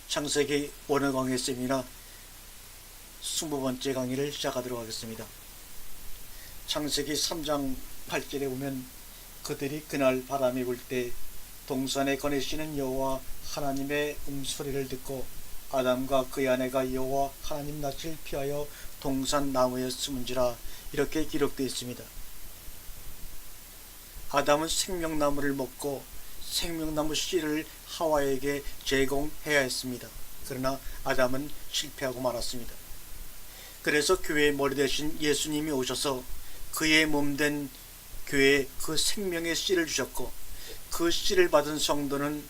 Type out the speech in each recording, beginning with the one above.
창세기 원어 강의 세미나 20번째 강의를 시작하도록 하겠습니다. 창세기 3장 8절에 보면 그들이 그날 바람이 불 때 동산에 거내시는 여호와 하나님의 음소리를 듣고 아담과 그의 아내가 여호와 하나님 낯을 피하여 동산 나무에 숨은지라, 이렇게 기록되어 있습니다. 아담은 생명나무를 먹고 생명나무 씨를 하와에게 제공해야 했습니다. 그러나 아담은 실패하고 말았습니다. 그래서 교회의 머리 대신 예수님이 오셔서 그의 몸된 교회에 그 생명의 씨를 주셨고, 그 씨를 받은 성도는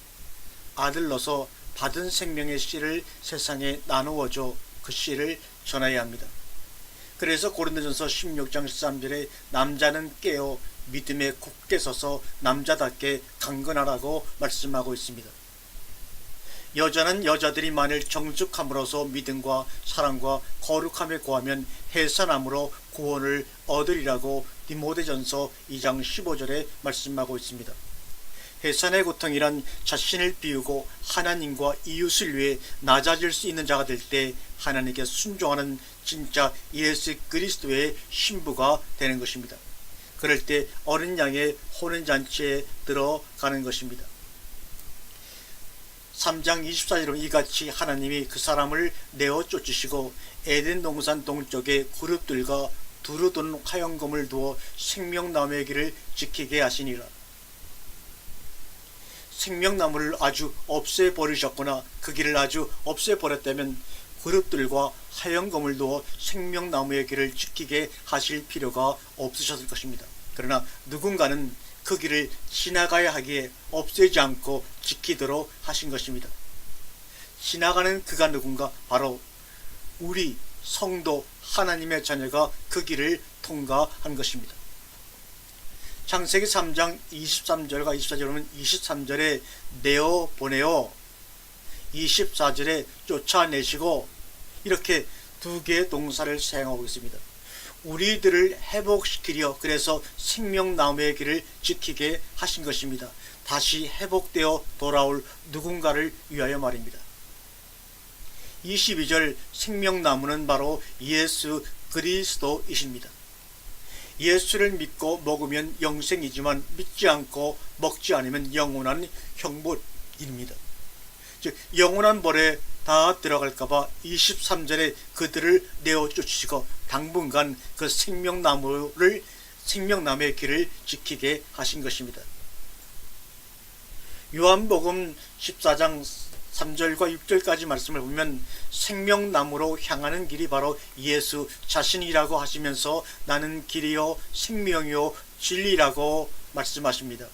아들로서 받은 생명의 씨를 세상에 나누어줘 그 씨를 전해야 합니다. 그래서 고린도전서 16장 13절에 남자는 깨어 믿음에 굳게 서서 남자답게 강건하라고 말씀하고 있습니다. 여자는 여자들이 만일 정숙함으로써 믿음과 사랑과 거룩함에 구하면 해산함으로 구원을 얻으리라고 디모데전서 2장 15절에 말씀하고 있습니다. 해산의 고통이란 자신을 비우고 하나님과 이웃을 위해 낮아질 수 있는 자가 될 때 하나님께 순종하는 진짜 예수 그리스도의 신부가 되는 것입니다. 그럴 때 어린 양의 혼인잔치에 들어가는 것입니다. 3장 24절은 이같이 하나님이 그 사람을 내어 쫓으시고 에덴 동산 동쪽에 그룹들과 두루둔 화영검을 두어 생명나무의 길을 지키게 하시니라. 생명나무를 아주 없애버리셨거나 그 길을 아주 없애버렸다면 그룹들과 화영검을 두어 생명나무의 길을 지키게 하실 필요가 없으셨을 것입니다. 그러나 누군가는 그 길을 지나가야 하기에 없애지 않고 지키도록 하신 것입니다. 지나가는 그가 누군가? 바로 우리 성도 하나님의 자녀가 그 길을 통과한 것입니다. 창세기 3장 23절과 24절 보면 23절에 내어보내어 24절에 쫓아내시고, 이렇게 두 개의 동사를 사용하고 있습니다. 우리들을 회복시키려 그래서 생명나무의 길을 지키게 하신 것입니다. 다시 회복되어 돌아올 누군가를 위하여 말입니다. 22절 생명나무는 바로 예수 그리스도이십니다. 예수를 믿고 먹으면 영생이지만 믿지 않고 먹지 않으면 영원한 형벌입니다. 즉 영원한 벌에 다 들어갈까봐 23절에 그들을 내어 쫓으시고 당분간 그 생명나무의 길을 지키게 하신 것입니다. 요한복음 14장 3절과 6절까지 말씀을 보면 생명나무로 향하는 길이 바로 예수 자신이라고 하시면서 나는 길이요 생명이요 진리라고 말씀하십니다.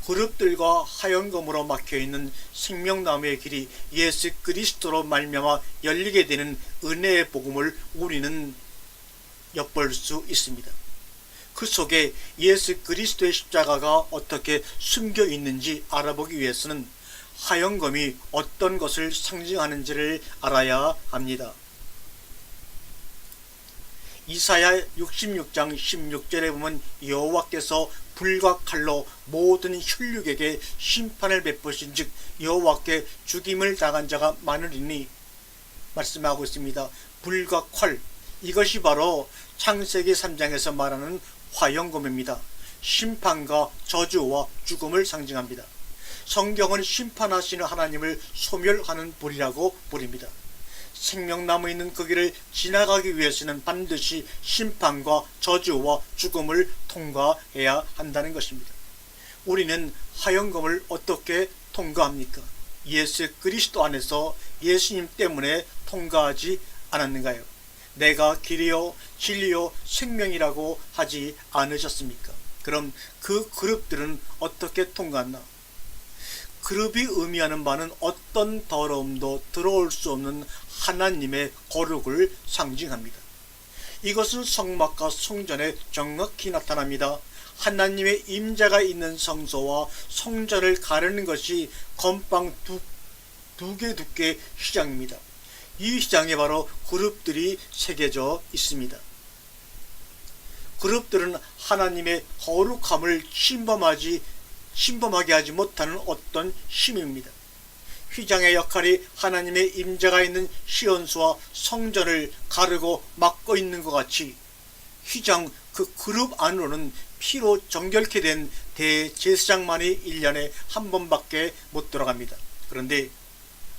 그룹들과 하영검으로 막혀있는 생명나무의 길이 예수 그리스도로 말미암아 열리게 되는 은혜의 복음을 우리는 엿볼 수 있습니다. 그 속에 예수 그리스도의 십자가가 어떻게 숨겨 있는지 알아보기 위해서는 하영검이 어떤 것을 상징하는지를 알아야 합니다. 이사야 66장 16절에 보면 여호와께서 불과 칼로 모든 혈육에게 심판을 베푸신 즉 여호와께 죽임을 당한 자가 많으리니 말씀하고 있습니다. 불과 칼, 이것이 바로 창세기 3장에서 말하는 화영검입니다. 심판과 저주와 죽음을 상징합니다. 성경은 심판하시는 하나님을 소멸하는 불이라고 부릅니다. 생명나무에 있는 그 길을 지나가기 위해서는 반드시 심판과 저주와 죽음을 통과해야 한다는 것입니다. 우리는 화영검을 어떻게 통과합니까? 예수 그리스도 안에서 예수님 때문에 통과하지 않았는가요? 내가 길이요 진리요 생명이라고 하지 않으셨습니까? 그럼 그 그룹들은 어떻게 통과했나? 그룹이 의미하는 바는 어떤 더러움도 들어올 수 없는 하나님의 거룩을 상징합니다. 이것은 성막과 성전에 정확히 나타납니다. 하나님의 임재가 있는 성소와 성전을 가르는 것이 건빵 두 개 두께 휘장입니다. 이 휘장에 바로 그룹들이 새겨져 있습니다. 그룹들은 하나님의 거룩함을 침범하게 하지 못하는 어떤 힘입니다. 휘장의 역할이 하나님의 임재가 있는 시온수와 성전을 가르고 막고 있는 것 같이 휘장 그 그룹 안으로는 피로 정결케 된 대제사장만이 1년에 한 번밖에 못 들어갑니다. 그런데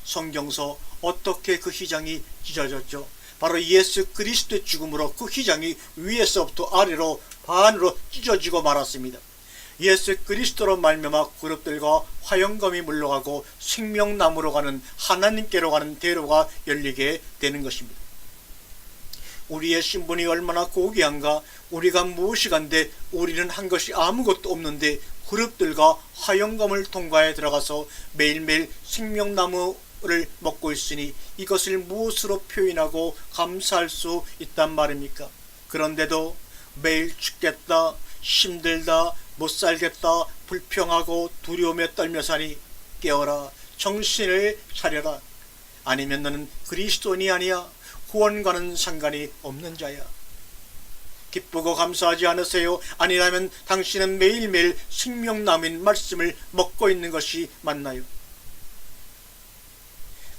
성경서 어떻게 그 휘장이 찢어졌죠? 바로 예수 그리스도의 죽음으로 그 휘장이 위에서부터 아래로 반으로 찢어지고 말았습니다. 예수 그리스도로 말미암아 그룹들과 화영검이 물러가고 생명나무로 가는 하나님께로 가는 대로가 열리게 되는 것입니다. 우리의 신분이 얼마나 고귀한가. 우리가 무엇이간데 우리는 한 것이 아무것도 없는데 그룹들과 화영검을 통과해 들어가서 매일매일 생명나무를 먹고 있으니 이것을 무엇으로 표현하고 감사할 수 있단 말입니까? 그런데도 매일 죽겠다, 힘들다, 못살겠다, 불평하고 두려움에 떨며 사니 깨어라, 정신을 차려라. 아니면 너는 그리스도인이 아니야. 구원과는 상관이 없는 자야. 기쁘고 감사하지 않으세요? 아니라면 당신은 매일매일 생명나무인 말씀을 먹고 있는 것이 맞나요?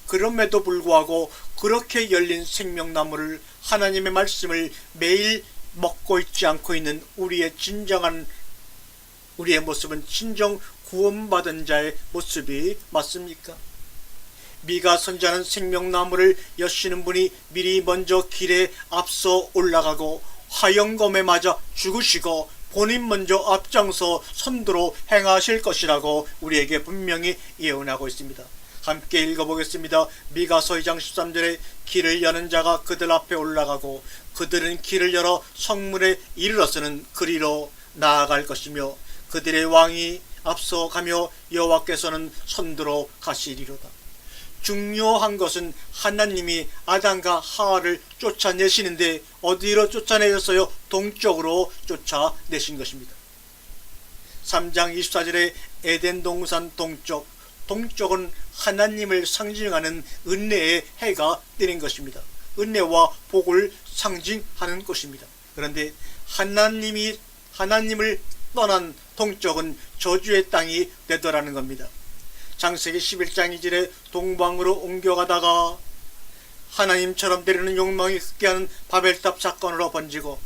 그럼에도 불구하고 그렇게 열린 생명나무를, 하나님의 말씀을 매일 먹고 있지 않고 있는 우리의 모습은 진정 구원받은 자의 모습이 맞습니까? 미가 선지자는 생명나무를 여시는 분이 미리 먼저 길에 앞서 올라가고 화영검에 맞아 죽으시고 본인 먼저 앞장서 선두로 행하실 것이라고 우리에게 분명히 예언하고 있습니다. 함께 읽어보겠습니다. 미가서 2장 13절에 길을 여는 자가 그들 앞에 올라가고 그들은 길을 열어 성문에 이르러서는 그리로 나아갈 것이며 그들의 왕이 앞서 가며 여호와께서는 선두로 가시리로다. 중요한 것은 하나님이 아담과 하와를 쫓아내시는데 어디로 쫓아내셨어요? 동쪽으로 쫓아내신 것입니다. 3장 24절에 에덴 동산 동쪽은 하나님을 상징하는 은혜의 해가 뜨는 것입니다. 은혜와 복을 상징하는 것입니다. 그런데 하나님을 떠난 동쪽은 저주의 땅이 되더라는 겁니다. 창세기 11장 2절에 동방으로 옮겨가다가 하나님처럼 되려는 욕망이 흑계하는 바벨탑 사건으로 번지고,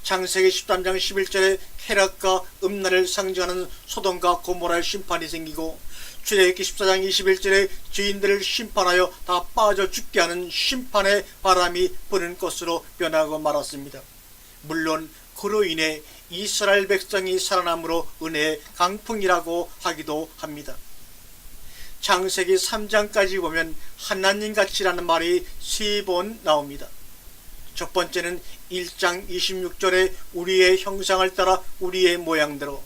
창세기 13장 11절에 쾌락과 음란을 상징하는 소돔과 고모라의 심판이 생기고, 출애굽기 14장 21절에 죄인들을 심판하여 다 빠져 죽게 하는 심판의 바람이 부는 것으로 변하고 말았습니다. 물론 그로 인해 이스라엘 백성이 살아남으로 은혜의 강풍이라고 하기도 합니다. 창세기 3장까지 보면 하나님같이라는 말이 3번 나옵니다. 첫 번째는 1장 26절에 우리의 형상을 따라 우리의 모양대로,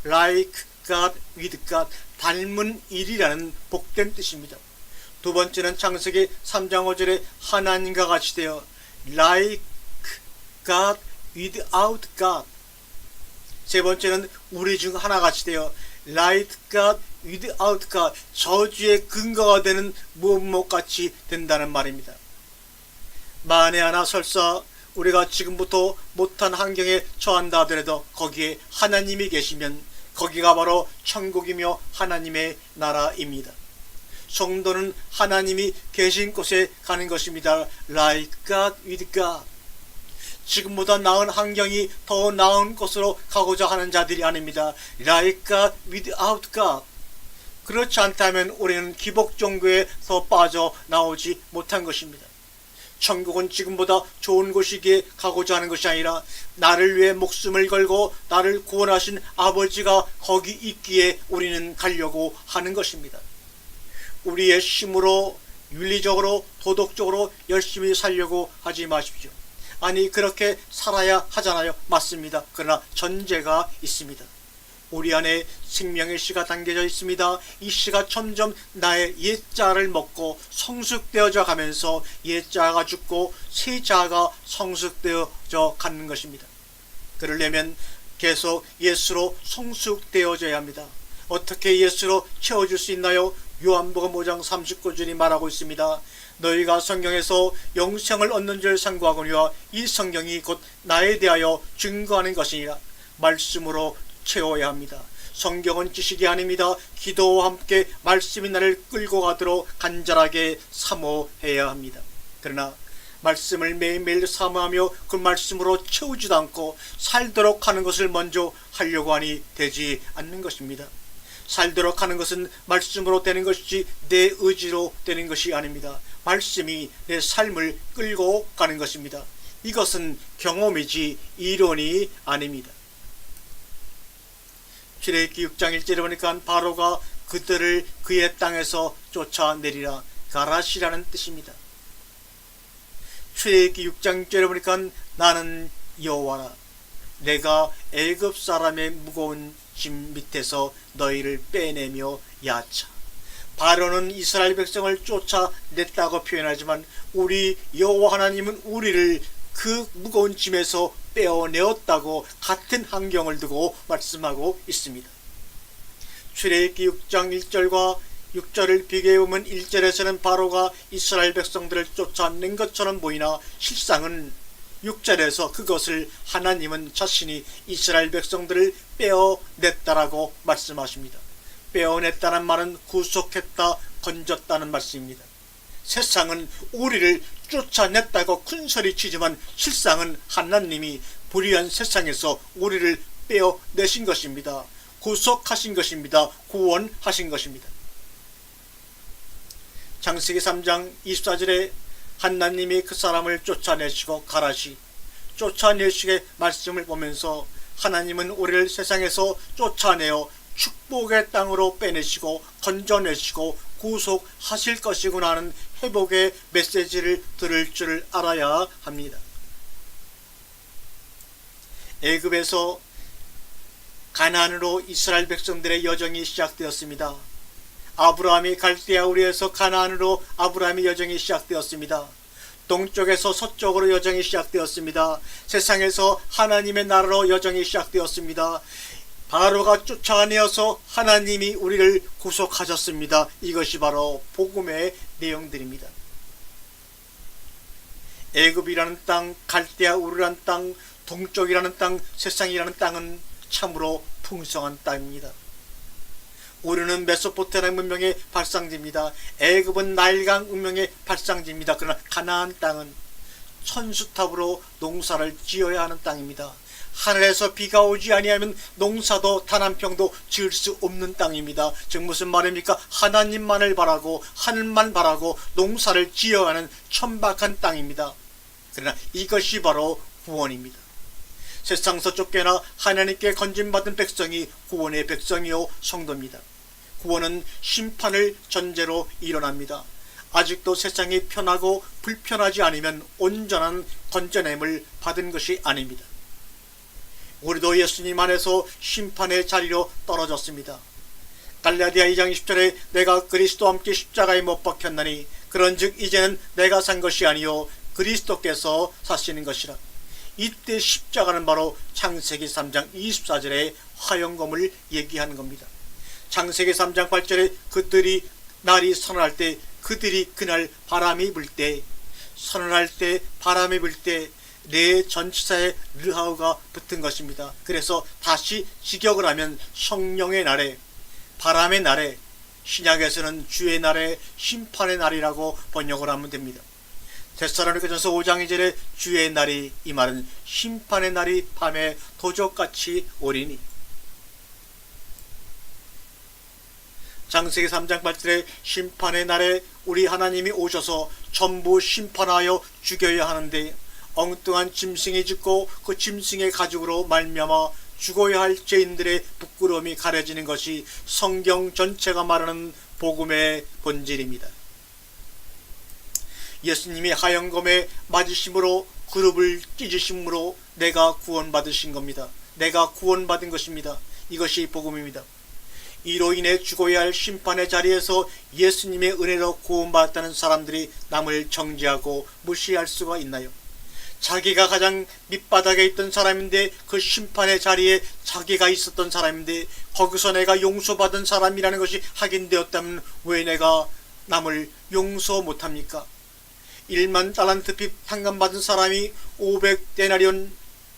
like God with God, 닮은 일이라는 복된 뜻입니다. 두 번째는 창세기 3장 5절에 하나님과 같이 되어, like God without God. 세 번째는 우리 중 하나같이 되어, like God without God, 저주의 근거가 되는 무엇같이 된다는 말입니다. 만에 하나 설사 우리가 지금부터 못한 환경에 처한다 하더라도 거기에 하나님이 계시면 거기가 바로 천국이며 하나님의 나라입니다. 성도는 하나님이 계신 곳에 가는 것입니다. Like God with God. 지금보다 나은 환경이 더 나은 곳으로 가고자 하는 자들이 아닙니다. Like God without God. 그렇지 않다면 우리는 기복 종교에서 빠져나오지 못한 것입니다. 천국은 지금보다 좋은 곳이기에 가고자 하는 것이 아니라 나를 위해 목숨을 걸고 나를 구원하신 아버지가 거기 있기에 우리는 가려고 하는 것입니다. 우리의 힘으로 윤리적으로 도덕적으로 열심히 살려고 하지 마십시오. 아니, 그렇게 살아야 하잖아요. 맞습니다. 그러나 전제가 있습니다. 우리 안에 생명의 씨가 담겨져 있습니다. 이 씨가 점점 나의 옛자를 먹고 성숙되어져 가면서 옛자가 죽고 새자가 성숙되어져 가는 것입니다. 그러려면 계속 예수로 성숙되어져야 합니다. 어떻게 예수로 채워줄 수 있나요? 요한복음 5장 39절이 말하고 있습니다. 너희가 성경에서 영생을 얻는 줄 상고하거니와 이 성경이 곧 나에 대하여 증거하는 것이니라. 말씀으로 채워야 합니다. 성경은 지식이 아닙니다. 기도와 함께 말씀이 나를 끌고 가도록 간절하게 사모해야 합니다. 그러나 말씀을 매일매일 사모하며 그 말씀으로 채우지도 않고 살도록 하는 것을 먼저 하려고 하니 되지 않는 것입니다. 살도록 하는 것은 말씀으로 되는 것이지 내 의지로 되는 것이 아닙니다. 말씀이 내 삶을 끌고 가는 것입니다. 이것은 경험이지 이론이 아닙니다. 출애굽기 6장 1절에 보니까 바로가 그들을 그의 땅에서 쫓아내리라, 가라시라는 뜻입니다. 출애굽기 6장 6절에 보니까 나는 여호와라, 내가 애굽 사람의 무거운 짐 밑에서 너희를 빼내며 야차. 바로는 이스라엘 백성을 쫓아냈다고 표현하지만 우리 여호와 하나님은 우리를 그 무거운 짐에서 빼어내었다고 같은 환경을 두고 말씀하고 있습니다. 출애굽기 6장 1절과 6절을 비교해보면 1절에서는 바로가 이스라엘 백성들을 쫓아낸 것처럼 보이나 실상은 6절에서 그것을 하나님은 자신이 이스라엘 백성들을 빼어냈다라고 말씀하십니다. 빼어냈다는 말은 구속했다, 건졌다는 말씀입니다. 세상은 우리를 쫓아냈다고 큰소리 치지만 실상은 하나님이 불의한 세상에서 우리를 빼어내신 것입니다. 구속하신 것입니다. 구원하신 것입니다. 창세기 3장 24절에 하나님이 그 사람을 쫓아내시고 가라시, 쫓아내시게 말씀을 보면서 하나님은 우리를 세상에서 쫓아내어 축복의 땅으로 빼내시고 건져내시고 구속하실 것이구나 하는 회복의 메시지를 들을 줄 알아야 합니다. 애굽에서 가나안으로 이스라엘 백성들의 여정이 시작되었습니다. 아브라함이 갈대아 우르에서 가나안으로 아브라함의 여정이 시작되었습니다. 동쪽에서 서쪽으로 여정이 시작되었습니다. 세상에서 하나님의 나라로 여정이 시작되었습니다. 바로가 쫓아내어서 하나님이 우리를 구속하셨습니다. 이것이 바로 복음의 내용들입니다. 애굽이라는 땅, 갈대아 우르라는 땅, 동쪽이라는 땅, 세상이라는 땅은 참으로 풍성한 땅입니다. 우리는 메소포타미아 문명의 발상지입니다. 애굽은 나일강 문명의 발상지입니다. 그러나 가나안 땅은 천수탑으로 농사를 지어야 하는 땅입니다. 하늘에서 비가 오지 아니하면 농사도 단 한 평도 지을 수 없는 땅입니다. 즉 무슨 말입니까? 하나님만을 바라고 하늘만 바라고 농사를 지어야 하는 천박한 땅입니다. 그러나 이것이 바로 구원입니다. 세상에서 쫓겨나 하나님께 건진받은 백성이 구원의 백성이요 성도입니다. 구원은 심판을 전제로 일어납니다. 아직도 세상이 편하고 불편하지 않으면 온전한 건져냄을 받은 것이 아닙니다. 우리도 예수님 안에서 심판의 자리로 떨어졌습니다. 갈라디아 2장 20절에 내가 그리스도와 함께 십자가에 못 박혔나니 그런즉 이제는 내가 산 것이 아니요 그리스도께서 사시는 것이라. 이때 십자가는 바로 창세기 3장 24절의 화영검을 얘기하는 겁니다. 창세기 3장 8절에 그들이 날이 선언할 때, 그들이 그날 바람이 불 때, 선언할 때 바람이 불 때 내 전치사에 르하우가 붙은 것입니다. 그래서 다시 직역을 하면 성령의 날에, 바람의 날에, 신약에서는 주의 날에, 심판의 날이라고 번역을 하면 됩니다. 데살로니가전서 5장 2절에 주의 날이, 이 말은 심판의 날이 밤에 도적같이 오리니. 창세기 3장 8절에 심판의 날에 우리 하나님이 오셔서 전부 심판하여 죽여야 하는데 엉뚱한 짐승이 죽고 그 짐승의 가죽으로 말미암아 죽어야 할 죄인들의 부끄러움이 가려지는 것이 성경 전체가 말하는 복음의 본질입니다. 예수님이 하영검에 맞으심으로 그룹을 찢으심으로 내가 구원받으신 겁니다. 내가 구원받은 것입니다. 이것이 복음입니다. 이로 인해 죽어야 할 심판의 자리에서 예수님의 은혜로 구원받았다는 사람들이 남을 정죄하고 무시할 수가 있나요? 자기가 가장 밑바닥에 있던 사람인데 그 심판의 자리에 자기가 있었던 사람인데 거기서 내가 용서받은 사람이라는 것이 확인되었다면 왜 내가 남을 용서 못합니까? 1만 달란트 빚 상감받은 사람이 500데나리온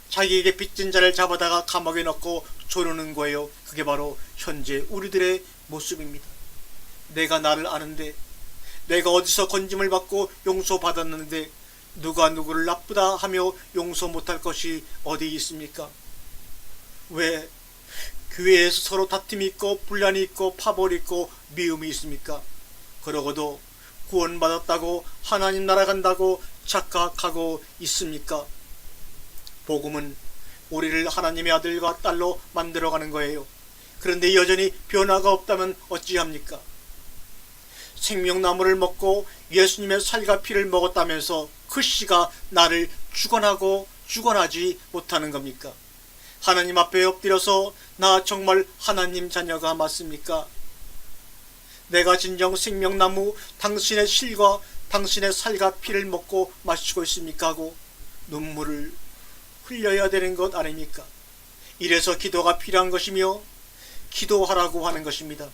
자기에게 빚진 자를 잡아다가 감옥에 넣고 조르는 거예요. 그게 바로 현재 우리들의 모습입니다. 내가 나를 아는데, 내가 어디서 건짐을 받고 용서받았는데 누가 누구를 나쁘다 하며 용서 못할 것이 어디 있습니까? 왜 교회에서 서로 다툼이 있고 분란이 있고 파벌이 있고 미움이 있습니까? 그러고도 구원받았다고 하나님 나라 간다고 착각하고 있습니까? 복음은 우리를 하나님의 아들과 딸로 만들어가는 거예요. 그런데 여전히 변화가 없다면 어찌합니까? 생명나무를 먹고 예수님의 살과 피를 먹었다면서 그 씨가 나를 주관하고 주관하지 못하는 겁니까? 하나님 앞에 엎드려서 나 정말 하나님 자녀가 맞습니까? 내가 진정 생명나무 당신의 실과 당신의 살과 피를 먹고 마시고 있습니까? 하고 눈물을 흘려야 되는 것 아닙니까? 이래서 기도가 필요한 것이며 기도하라고 하는 것입니다.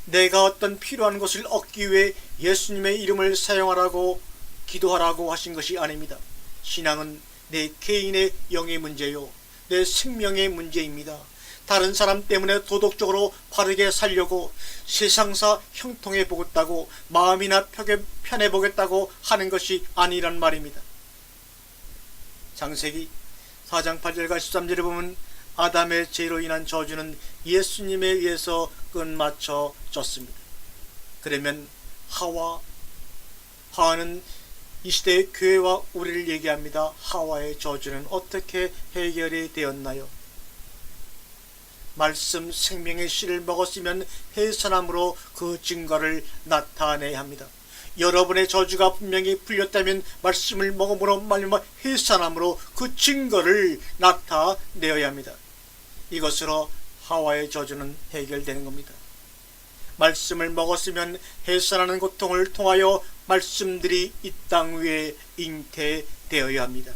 내가 어떤 필요한 것을 얻기 위해 예수님의 이름을 사용하라고 기도하라고 하신 것이 아닙니다. 신앙은 내 개인의 영의 문제요, 내 생명의 문제입니다. 다른 사람 때문에 도덕적으로 바르게 살려고 세상사 형통해 보겠다고 마음이나 편해 보겠다고 하는 것이 아니란 말입니다. 창세기 4장 8절과 13절에 보면 아담의 죄로 인한 저주는 예수님에 의해서 끝마쳐졌습니다. 그러면 하와는 이 시대의 교회와 우리를 얘기합니다. 하와의 저주는 어떻게 해결이 되었나요? 말씀 생명의 씨를 먹었으면 해산함으로 그 증거를 나타내야 합니다. 여러분의 저주가 분명히 풀렸다면 말씀을 먹음으로 말미암아 해산함으로 그 증거를 나타내어야 합니다. 이것으로 하와의 저주는 해결되는 겁니다. 말씀을 먹었으면 해산하는 고통을 통하여 말씀들이 이 땅 위에 잉태되어야 합니다.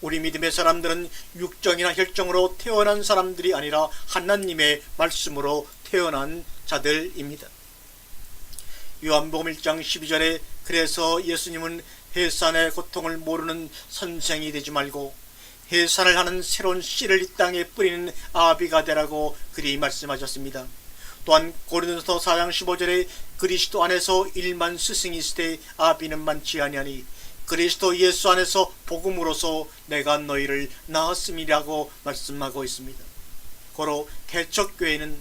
우리 믿음의 사람들은 육정이나 혈정으로 태어난 사람들이 아니라 하나님의 말씀으로 태어난 자들입니다. 요한복음 1장 12절에 그래서 예수님은 해산의 고통을 모르는 선생이 되지 말고 해산을 하는 새로운 씨를 이 땅에 뿌리는 아비가 되라고 그리 말씀하셨습니다. 또한 고린도서 4장 15절에 그리스도 안에서 일만 스승이 있으되 아비는 많지 아니하니 그리스도 예수 안에서 복음으로서 내가 너희를 낳았음이라고 말씀하고 있습니다. 고로 개척교회는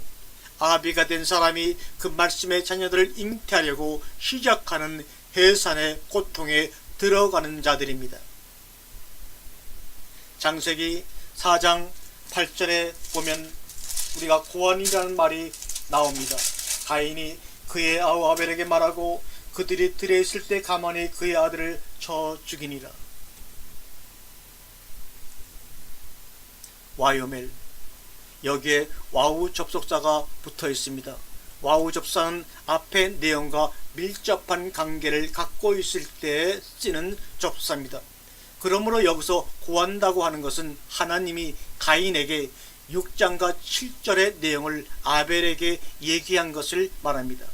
아비가 된 사람이 그 말씀의 자녀들을 잉태하려고 시작하는 해산의 고통에 들어가는 자들입니다. 창세기 4장 8절에 보면 우리가 고안이라는 말이 나옵니다. 가인이 그의 아우 아벨에게 말하고 그들이 들에 있을 때 가만히 그의 아들을 쳐 죽이니라. 와요멜, 여기에 와우 접속사가 붙어 있습니다. 와우 접사는 앞의 내용과 밀접한 관계를 갖고 있을 때 쓰는 접사입니다. 그러므로 여기서 고한다고 하는 것은 하나님이 가인에게 6장과 7절의 내용을 아벨에게 얘기한 것을 말합니다.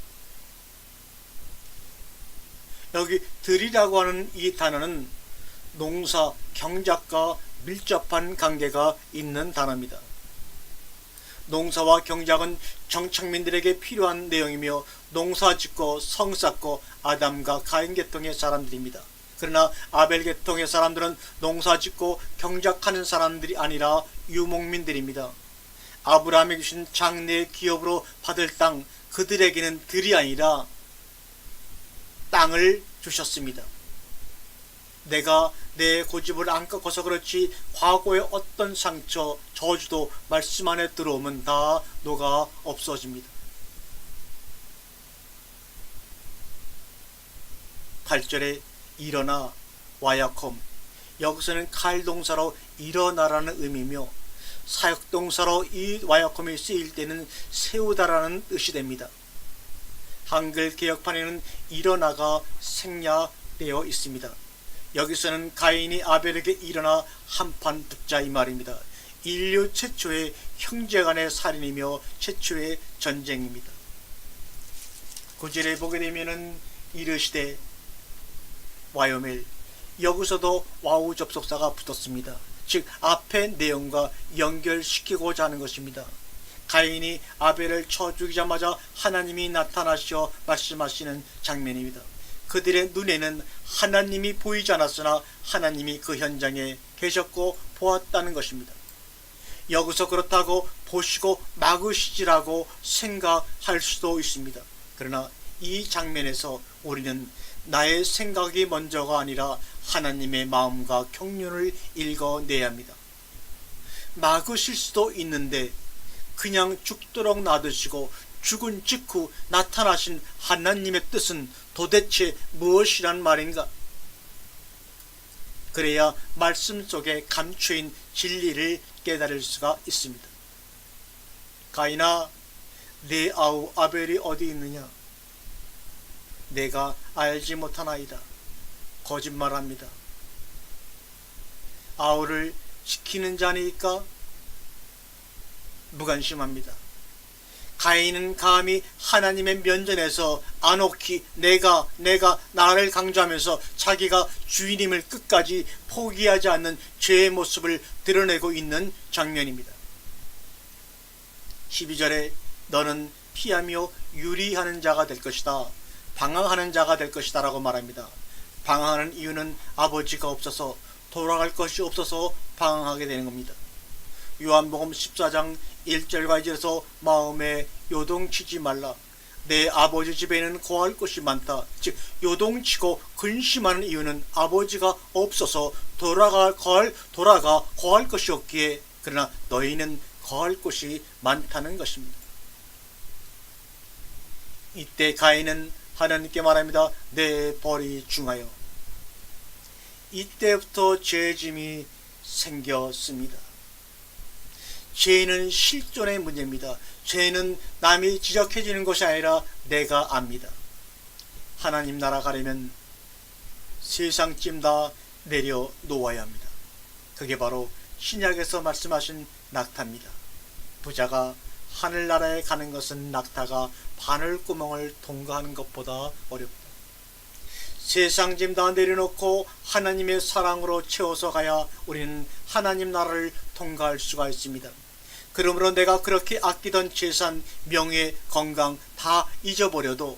여기 들이라고 하는 이 단어는 농사, 경작과 밀접한 관계가 있는 단어입니다. 농사와 경작은 정착민들에게 필요한 내용이며 농사 짓고 성 쌓고 아담과 가인 계통의 사람들입니다. 그러나 아벨 계통의 사람들은 농사 짓고 경작하는 사람들이 아니라 유목민들입니다. 아브라함에게 주신 장래의 기업으로 받을 땅, 그들에게는 들이 아니라 땅을 주셨습니다. 내가 내 고집을 안 꺾어서 그렇지 과거의 어떤 상처, 저주도 말씀 안에 들어오면 다 녹아 없어집니다. 8절에 일어나 와야콤, 여기서는 칼동사로 일어나라는 의미며 사역동사로 이 와야콤이 쓰일 때는 세우다라는 뜻이 됩니다. 한글 개역판에는 일어나가 생략되어 있습니다. 여기서는 가인이 아벨에게 일어나 한판 붙자 이 말입니다. 인류 최초의 형제간의 살인이며 최초의 전쟁입니다. 9절에 보게 되면은 이르시되 와요멜, 여기서도 와우 접속사가 붙었습니다. 즉 앞의 내용과 연결시키고자 하는 것입니다. 가인이 아벨을 쳐 죽이자마자 하나님이 나타나시어 말씀하시는 장면입니다. 그들의 눈에는 하나님이 보이지 않았으나 하나님이 그 현장에 계셨고 보았다는 것입니다. 여기서 그렇다고 보시고 막으시지라고 생각할 수도 있습니다. 그러나 이 장면에서 우리는 나의 생각이 먼저가 아니라 하나님의 마음과 경륜을 읽어내야 합니다. 막으실 수도 있는데 그냥 죽도록 놔두시고 죽은 직후 나타나신 하나님의 뜻은 도대체 무엇이란 말인가? 그래야 말씀 속에 감추인 진리를 깨달을 수가 있습니다. 가인아, 내 아우 아벨이 어디 있느냐? 내가 알지 못하나이다. 거짓말합니다. 아우를 지키는 자니까 무관심합니다. 가인은 감히 하나님의 면전에서 안옥히 내가 나를 강조하면서 자기가 주인임을 끝까지 포기하지 않는 죄의 모습을 드러내고 있는 장면입니다. 12절에 너는 피하며 유리하는 자가 될 것이다. 방황하는 자가 될 것이다 라고 말합니다. 방황하는 이유는 아버지가 없어서, 돌아갈 것이 없어서 방황하게 되는 겁니다. 요한복음 14장 1절과 2절에서 마음에 요동치지 말라. 내 아버지 집에는 거할 곳이 많다. 즉 요동치고 근심하는 이유는 아버지가 없어서 돌아가 거할 것이 없기에, 그러나 너희는 거할 곳이 많다는 것입니다. 이때 가인은 하나님께 말합니다. 내 벌이 중하여. 이때부터 죄짐이 생겼습니다. 죄는 실존의 문제입니다. 죄는 남이 지적해 주는 것이 아니라 내가 압니다. 하나님 나라 가려면 세상쯤 다 내려놓아야 합니다. 그게 바로 신약에서 말씀하신 낙타입니다. 부자가 하늘나라에 가는 것은 낙타가 바늘구멍을 통과하는 것보다 어렵다. 세상 짐 다 내려놓고 하나님의 사랑으로 채워서 가야 우리는 하나님 나라를 통과할 수가 있습니다. 그러므로 내가 그렇게 아끼던 재산, 명예, 건강 다 잊어버려도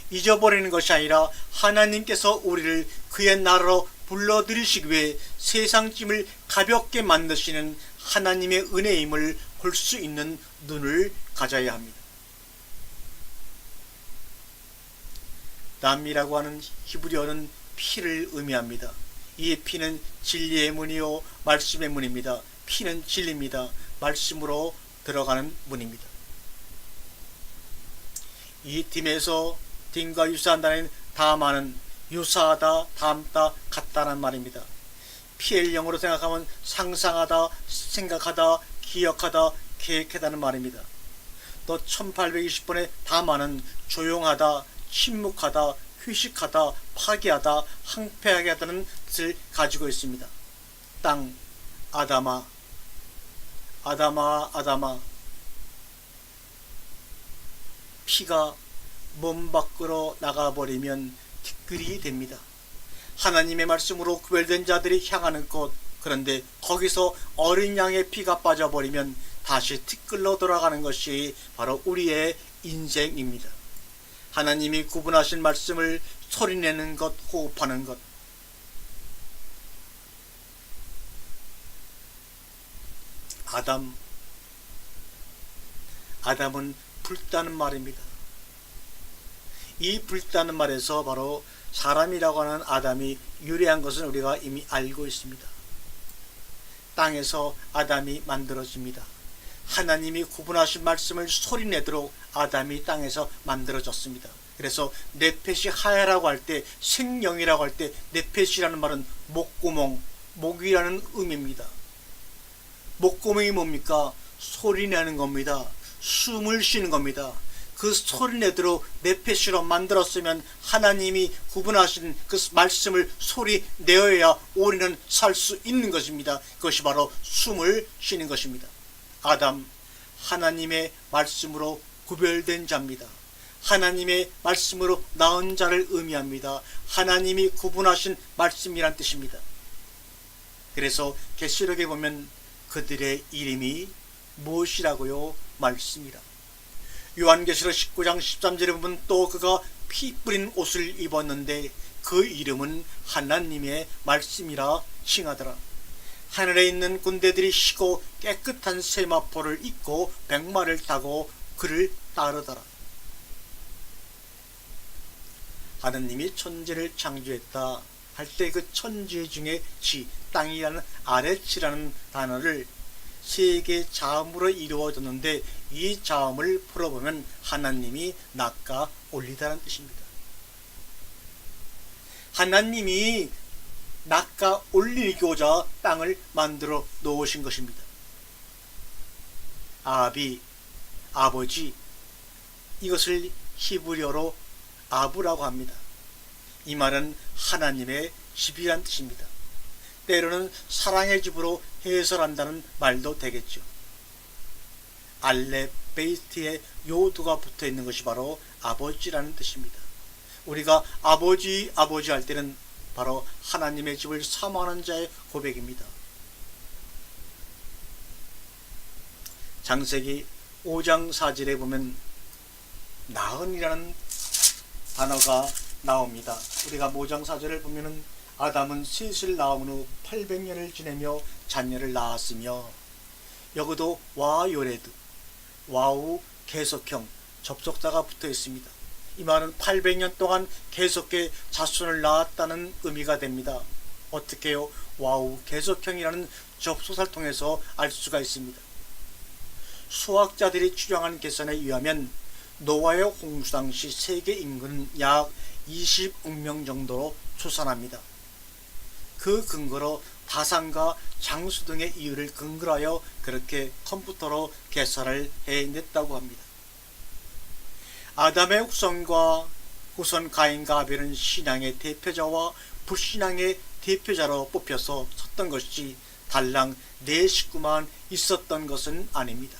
잊어버리는 것이 아니라 하나님께서 우리를 그의 나라로 불러들이시기 위해 세상 짐을 가볍게 만드시는 하나님의 은혜임을 볼 수 있는 눈을 가져야 합니다. 남이라고 하는 히브리어는 피를 의미합니다. 이 피는 진리의 문이요 말씀의 문입니다. 피는 진리입니다. 말씀으로 들어가는 문입니다. 이 팀에서 딘과 유사한다는 다마는 유사하다, 닮다, 같다는 말입니다. 피를 영어로 생각하면 상상하다, 생각하다, 기억하다, 계획하다는 말입니다. 또 1820번의 다마는 조용하다, 침묵하다, 휴식하다, 파괴하다, 항폐하게 하다는 뜻을 가지고 있습니다. 땅, 아다마, 아다마, 아다마. 피가 몸 밖으로 나가버리면 티끌이 됩니다. 하나님의 말씀으로 구별된 자들이 향하는 곳, 그런데 거기서 어린 양의 피가 빠져버리면 다시 티끌로 돌아가는 것이 바로 우리의 인생입니다. 하나님이 구분하신 말씀을 소리내는 것, 호흡하는 것. 아담은 불다는 말입니다. 이 불다는 말에서 바로 사람이라고 하는 아담이 유래한 것은 우리가 이미 알고 있습니다. 땅에서 아담이 만들어집니다. 하나님이 구분하신 말씀을 소리내도록 아담이 땅에서 만들어졌습니다. 그래서 네펫이 하야라고 할 때, 생명이라고 할 때 네펫이라는 말은 목구멍, 목이라는 의미입니다. 목구멍이 뭡니까? 소리내는 겁니다. 숨을 쉬는 겁니다. 그 소리내도록 네펫으로 만들었으면 하나님이 구분하신 그 말씀을 소리내어야 우리는 살 수 있는 것입니다. 그것이 바로 숨을 쉬는 것입니다. 아담, 하나님의 말씀으로 구별된 자입니다. 하나님의 말씀으로 낳은 자를 의미합니다. 하나님이 구분하신 말씀이란 뜻입니다. 그래서 계시록에 보면 그들의 이름이 무엇이라고요? 말씀이라. 요한계시록 19장 13절에 보면 또 그가 피 뿌린 옷을 입었는데 그 이름은 하나님의 말씀이라 칭하더라. 하늘에 있는 군대들이 쉬고 깨끗한 세마포를 입고 백마를 타고 그를 따르더라. 하느님이 천지를 창조했다 할 때 그 천지 중에 지, 땅이라는 아래치라는 단어를 세 개의 자음으로 이루어졌는데 이 자음을 풀어보면 하나님이 낚아 올리다는 뜻입니다. 하나님이 낚아 올리고자 땅을 만들어 놓으신 것입니다. 아비, 아버지, 이것을 히브리어로 아부라고 합니다. 이 말은 하나님의 집이란 뜻입니다. 때로는 사랑의 집으로 해설한다는 말도 되겠죠. 알레 베이트에 요두가 붙어 있는 것이 바로 아버지라는 뜻입니다. 우리가 아버지 할 때는 바로 하나님의 집을 사모하는 자의 고백입니다. 창세기 5장 4절에 보면 나흔이라는 단어가 나옵니다. 우리가 5장 4절을 보면은 아담은 셋을 낳은 후 800년을 지내며 자녀를 낳았으며, 여기도 와 요레드, 와우 계속형 접속사가 붙어 있습니다. 이 말은 800년 동안 계속해 자손을 낳았다는 의미가 됩니다. 어떻게요? 와우 계속형이라는 접속사를 통해서 알 수가 있습니다. 수학자들이 추정한 계산에 의하면 노아의 홍수 당시 세계 인구는 약 20억 명 정도로 추산합니다. 그 근거로 다산과 장수 등의 이유를 근거로 하여 그렇게 컴퓨터로 계산을 해냈다고 합니다. 아담의 후손과 후손 가인과 아벨은 신앙의 대표자와 불신앙의 대표자로 뽑혀서 섰던 것이 달랑 4식구만 있었던 것은 아닙니다.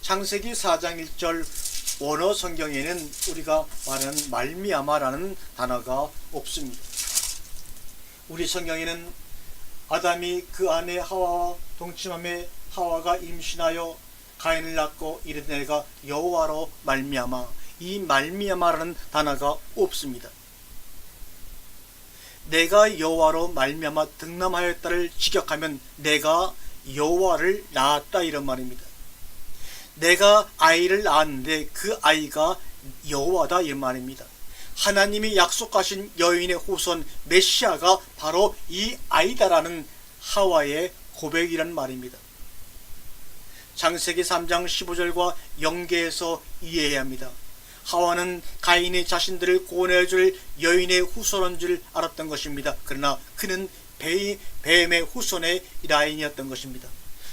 창세기 4장 1절 원어 성경에는 우리가 말하는 말미암아라는 단어가 없습니다. 우리 성경에는 아담이 그 아내 하와와 동침함에 하와가 임신하여 가인을 낳고 이르되 내가 여호와로 말미암아, 이 말미암아라는 단어가 없습니다. 내가 여호와로 말미암아 득남하였다를 직역하면 내가 여호와를 낳았다 이런 말입니다. 내가 아이를 낳았는데 그 아이가 여호와다 이 말입니다. 하나님이 약속하신 여인의 후손 메시아가 바로 이 아이다라는 하와의 고백이란 말입니다. 창세기 3장 15절과 연계해서 이해해야 합니다. 하와는 가인이 자신들을 구원해줄 여인의 후손인 줄 알았던 것입니다. 그러나 그는 뱀의 후손의 라인이었던 것입니다.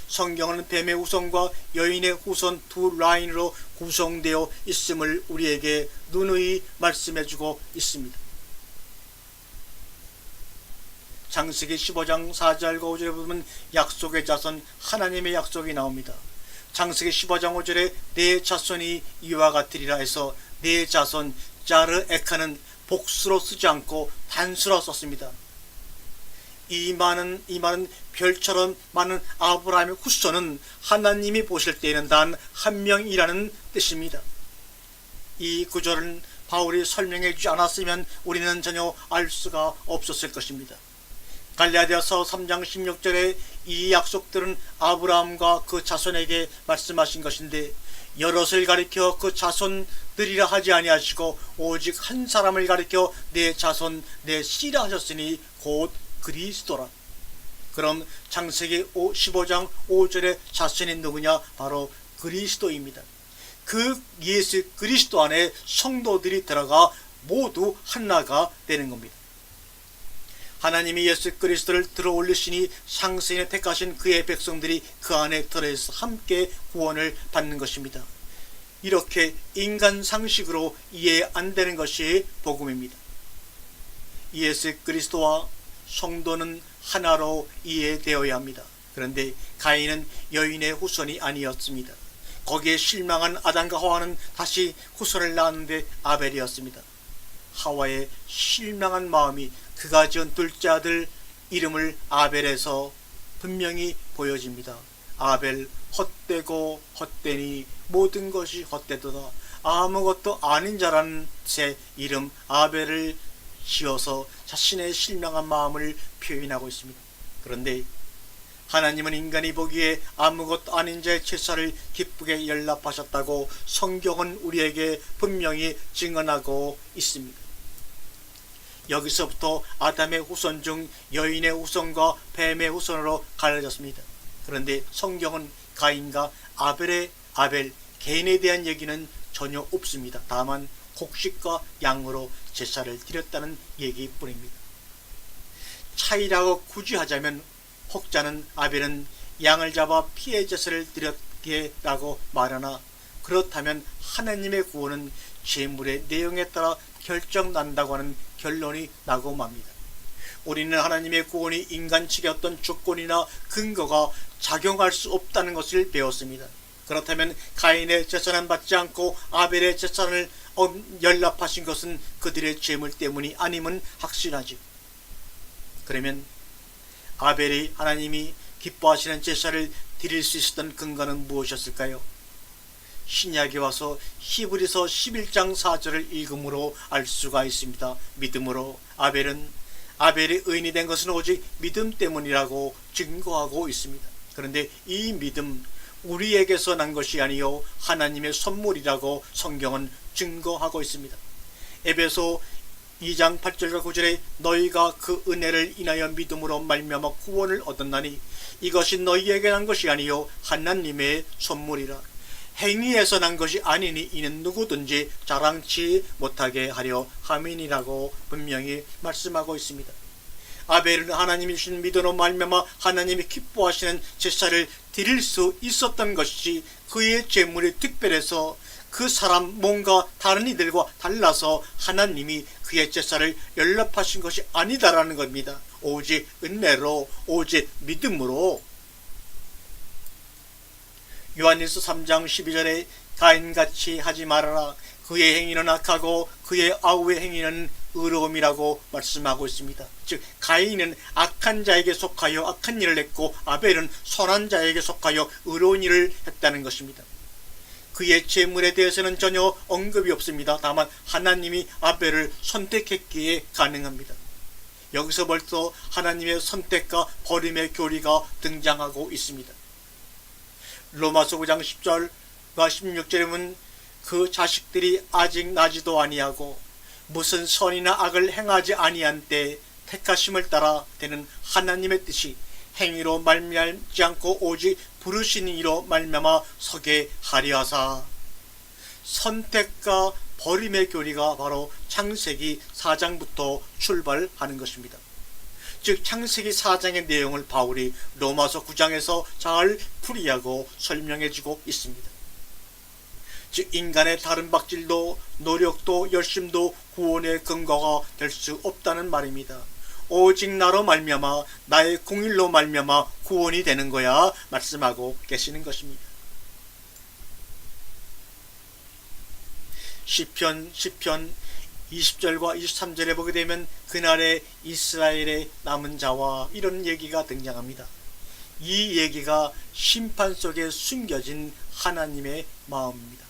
성경은 뱀의 후손과 여인의 후손 두 라인으로 구성되어 있음을 우리에게 누누이 말씀해주고 있습니다. 창세기 15장 4절과 5절에 보면 약속의 자손, 하나님의 약속이 나옵니다. 창세기 15장 5절에 내 자손이 이와 같으리라 해서 내 자손 자르 에카는 복수로 쓰지 않고 단수로 썼습니다. 이 말은 별처럼 많은 아브라함의 후손은 하나님이 보실 때에는 단 한 명이라는 뜻입니다. 이 구절은 바울이 설명해 주지 않았으면 우리는 전혀 알 수가 없었을 것입니다. 갈라디아서 3장 16절에 이 약속들은 아브라함과 그 자손에게 말씀하신 것인데 여럿을 가리켜 그 자손들이라 하지 아니하시고 오직 한 사람을 가리켜 내 자손 내 씨라 하셨으니 곧 그리스도라. 그럼 창세기 15장 5절의 자손이 누구냐? 바로 그리스도입니다. 그 예수 그리스도 안에 성도들이 들어가 모두 하나가 되는 겁니다. 하나님이 예수 그리스도를 들어올리시니 상세에 택하신 그의 백성들이 그 안에 들어서 함께 구원을 받는 것입니다. 이렇게 인간 상식으로 이해 안 되는 것이 복음입니다. 예수 그리스도와 성도는 하나로 이해되어야 합니다. 그런데 가인은 여인의 후손이 아니었습니다. 거기에 실망한 아담과 하와는 다시 후손을 낳았는데 아벨이었습니다. 하와의 실망한 마음이 그가 지은 둘째 아들 이름을 아벨에서 분명히 보여집니다. 아벨 헛되고 헛되니 모든 것이 헛되도다. 아무것도 아닌 자라는 새 이름 아벨을 지어서 자신의 실망한 마음을 표현하고 있습니다. 그런데 하나님은 인간이 보기에 아무것도 아닌 자의 제사를 기쁘게 연락하셨다고 성경은 우리에게 분명히 증언하고 있습니다. 여기서부터 아담의 후손 중 여인의 후손과 뱀의 후손으로 갈라졌습니다. 그런데 성경은 가인과 아벨 개인에 대한 얘기는 전혀 없습니다. 다만 곡식과 양으로 제사를 드렸다는 얘기뿐입니다. 차이라고 굳이 하자면 혹자는 아벨은 양을 잡아 피해 제사를 드렸기라고 말하나, 그렇다면 하나님의 구원은 제물의 내용에 따라 결정난다고 하는 결론이 나고 맙니다. 우리는 하나님의 구원이 인간 측의 어떤 조건이나 근거가 작용할 수 없다는 것을 배웠습니다. 그렇다면 가인의 제사는 받지 않고 아벨의 제사를 연락하신 것은 그들의 죄물 때문이 아님은 확실하지. 그러면 아벨이 하나님이 기뻐하시는 제사를 드릴 수 있었던 근거는 무엇이었을까요? 신약에 와서 히브리서 11장 4절을 읽음으로 알 수가 있습니다. 믿음으로 아벨이 의인이 된 것은 오직 믿음 때문이라고 증거하고 있습니다. 그런데 이 믿음 우리에게서 난 것이 아니요 하나님의 선물이라고 성경은 증거하고 있습니다. 에베소 2장 8절과 9절에 너희가 그 은혜를 인하여 믿음으로 말미암아 구원을 얻었나니 이것이 너희에게 난 것이 아니요 하나님의 선물이라. 행위에서 난 것이 아니니 이는 누구든지 자랑치 못하게 하려 함이니라고 분명히 말씀하고 있습니다. 아벨은 하나님이 주신 믿음으로 말미암아 하나님이 기뻐하시는 제사를 드릴 수 있었던 것이 그의 제물이 특별해서 그 사람 뭔가 다른 이들과 달라서 하나님이 그의 제사를 연락하신 것이 아니다라는 겁니다. 오직 은혜로, 오직 믿음으로. 요한일서 3장 12절에 가인같이 하지 말아라. 그의 행위는 악하고 그의 아우의 행위는 의로움이라고 말씀하고 있습니다. 즉 가인은 악한 자에게 속하여 악한 일을 했고 아벨은 선한 자에게 속하여 의로운 일을 했다는 것입니다. 그의 제물에 대해서는 전혀 언급이 없습니다. 다만 하나님이 아벨을 선택했기에 가능합니다. 여기서 벌써 하나님의 선택과 버림의 교리가 등장하고 있습니다. 로마서 9장 10절과 16절에 보면 그 자식들이 아직 나지도 아니하고 무슨 선이나 악을 행하지 아니한 때 택하심을 따라 되는 하나님의 뜻이 행위로 말미암지 않고 오직 부르신 이로 말미암아 서게 하려 하사. 선택과 버림의 교리가 바로 창세기 4장부터 출발하는 것입니다. 즉 창세기 4장의 내용을 바울이 로마서 9장에서 잘 풀이하고 설명해주고 있습니다. 즉 인간의 다른 박질도 노력도 열심도 구원의 근거가 될 수 없다는 말입니다. 오직 나로 말미암아 나의 공일로 말미암아 구원이 되는 거야 말씀하고 계시는 것입니다. 시편 20절과 23절에 보게 되면 그날에 이스라엘의 남은 자와 이런 얘기가 등장합니다. 이 얘기가 심판 속에 숨겨진 하나님의 마음입니다.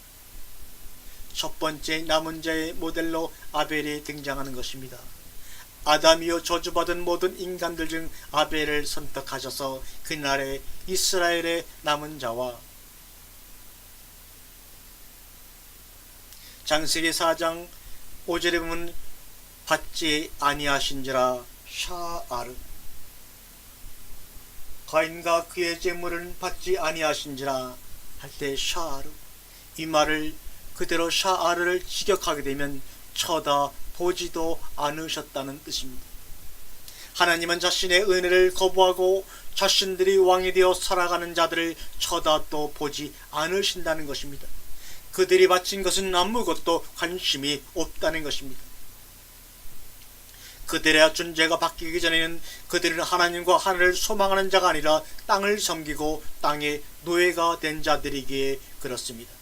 첫 번째 남은 자의 모델로 아벨이 등장하는 것입니다. 아담이요 저주받은 모든 인간들 중 아벨을 선택하셔서 그날에 이스라엘의 남은 자와 창세기 4장 5절에 보면 받지 아니하신지라 샤아르. 가인과 그의 제물은 받지 아니하신지라 할 때 샤아르, 이 말을 그대로 샤아르를 직역하게 되면 쳐다보지도 않으셨다는 뜻입니다. 하나님은 자신의 은혜를 거부하고 자신들이 왕이 되어 살아가는 자들을 쳐다도 보지 않으신다는 것입니다. 그들이 바친 것은 아무것도 관심이 없다는 것입니다. 그들의 존재가 바뀌기 전에는 그들은 하나님과 하늘을 소망하는 자가 아니라 땅을 섬기고 땅의 노예가 된 자들이기에 그렇습니다.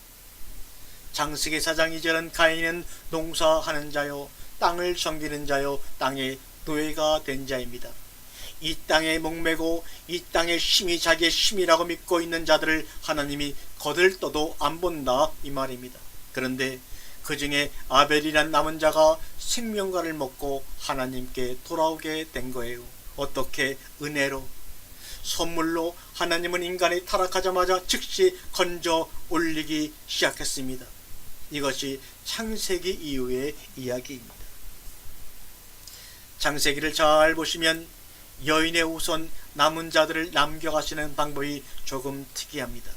창세기 4장 2절은 가인은 농사하는 자요 땅을 섬기는 자요 땅의 노예가 된 자입니다. 이 땅에 목매고 이 땅의 힘이 자기의 힘이라고 믿고 있는 자들을 하나님이 거들떠도 안 본다 이 말입니다. 그런데 그 중에 아벨이란 남은 자가 생명과를 먹고 하나님께 돌아오게 된 거예요. 어떻게? 은혜로, 선물로. 하나님은 인간이 타락하자마자 즉시 건져 올리기 시작했습니다. 이것이 창세기 이후의 이야기입니다. 창세기를 잘 보시면 여인의 후손 남은 자들을 남겨가시는 방법이 조금 특이합니다.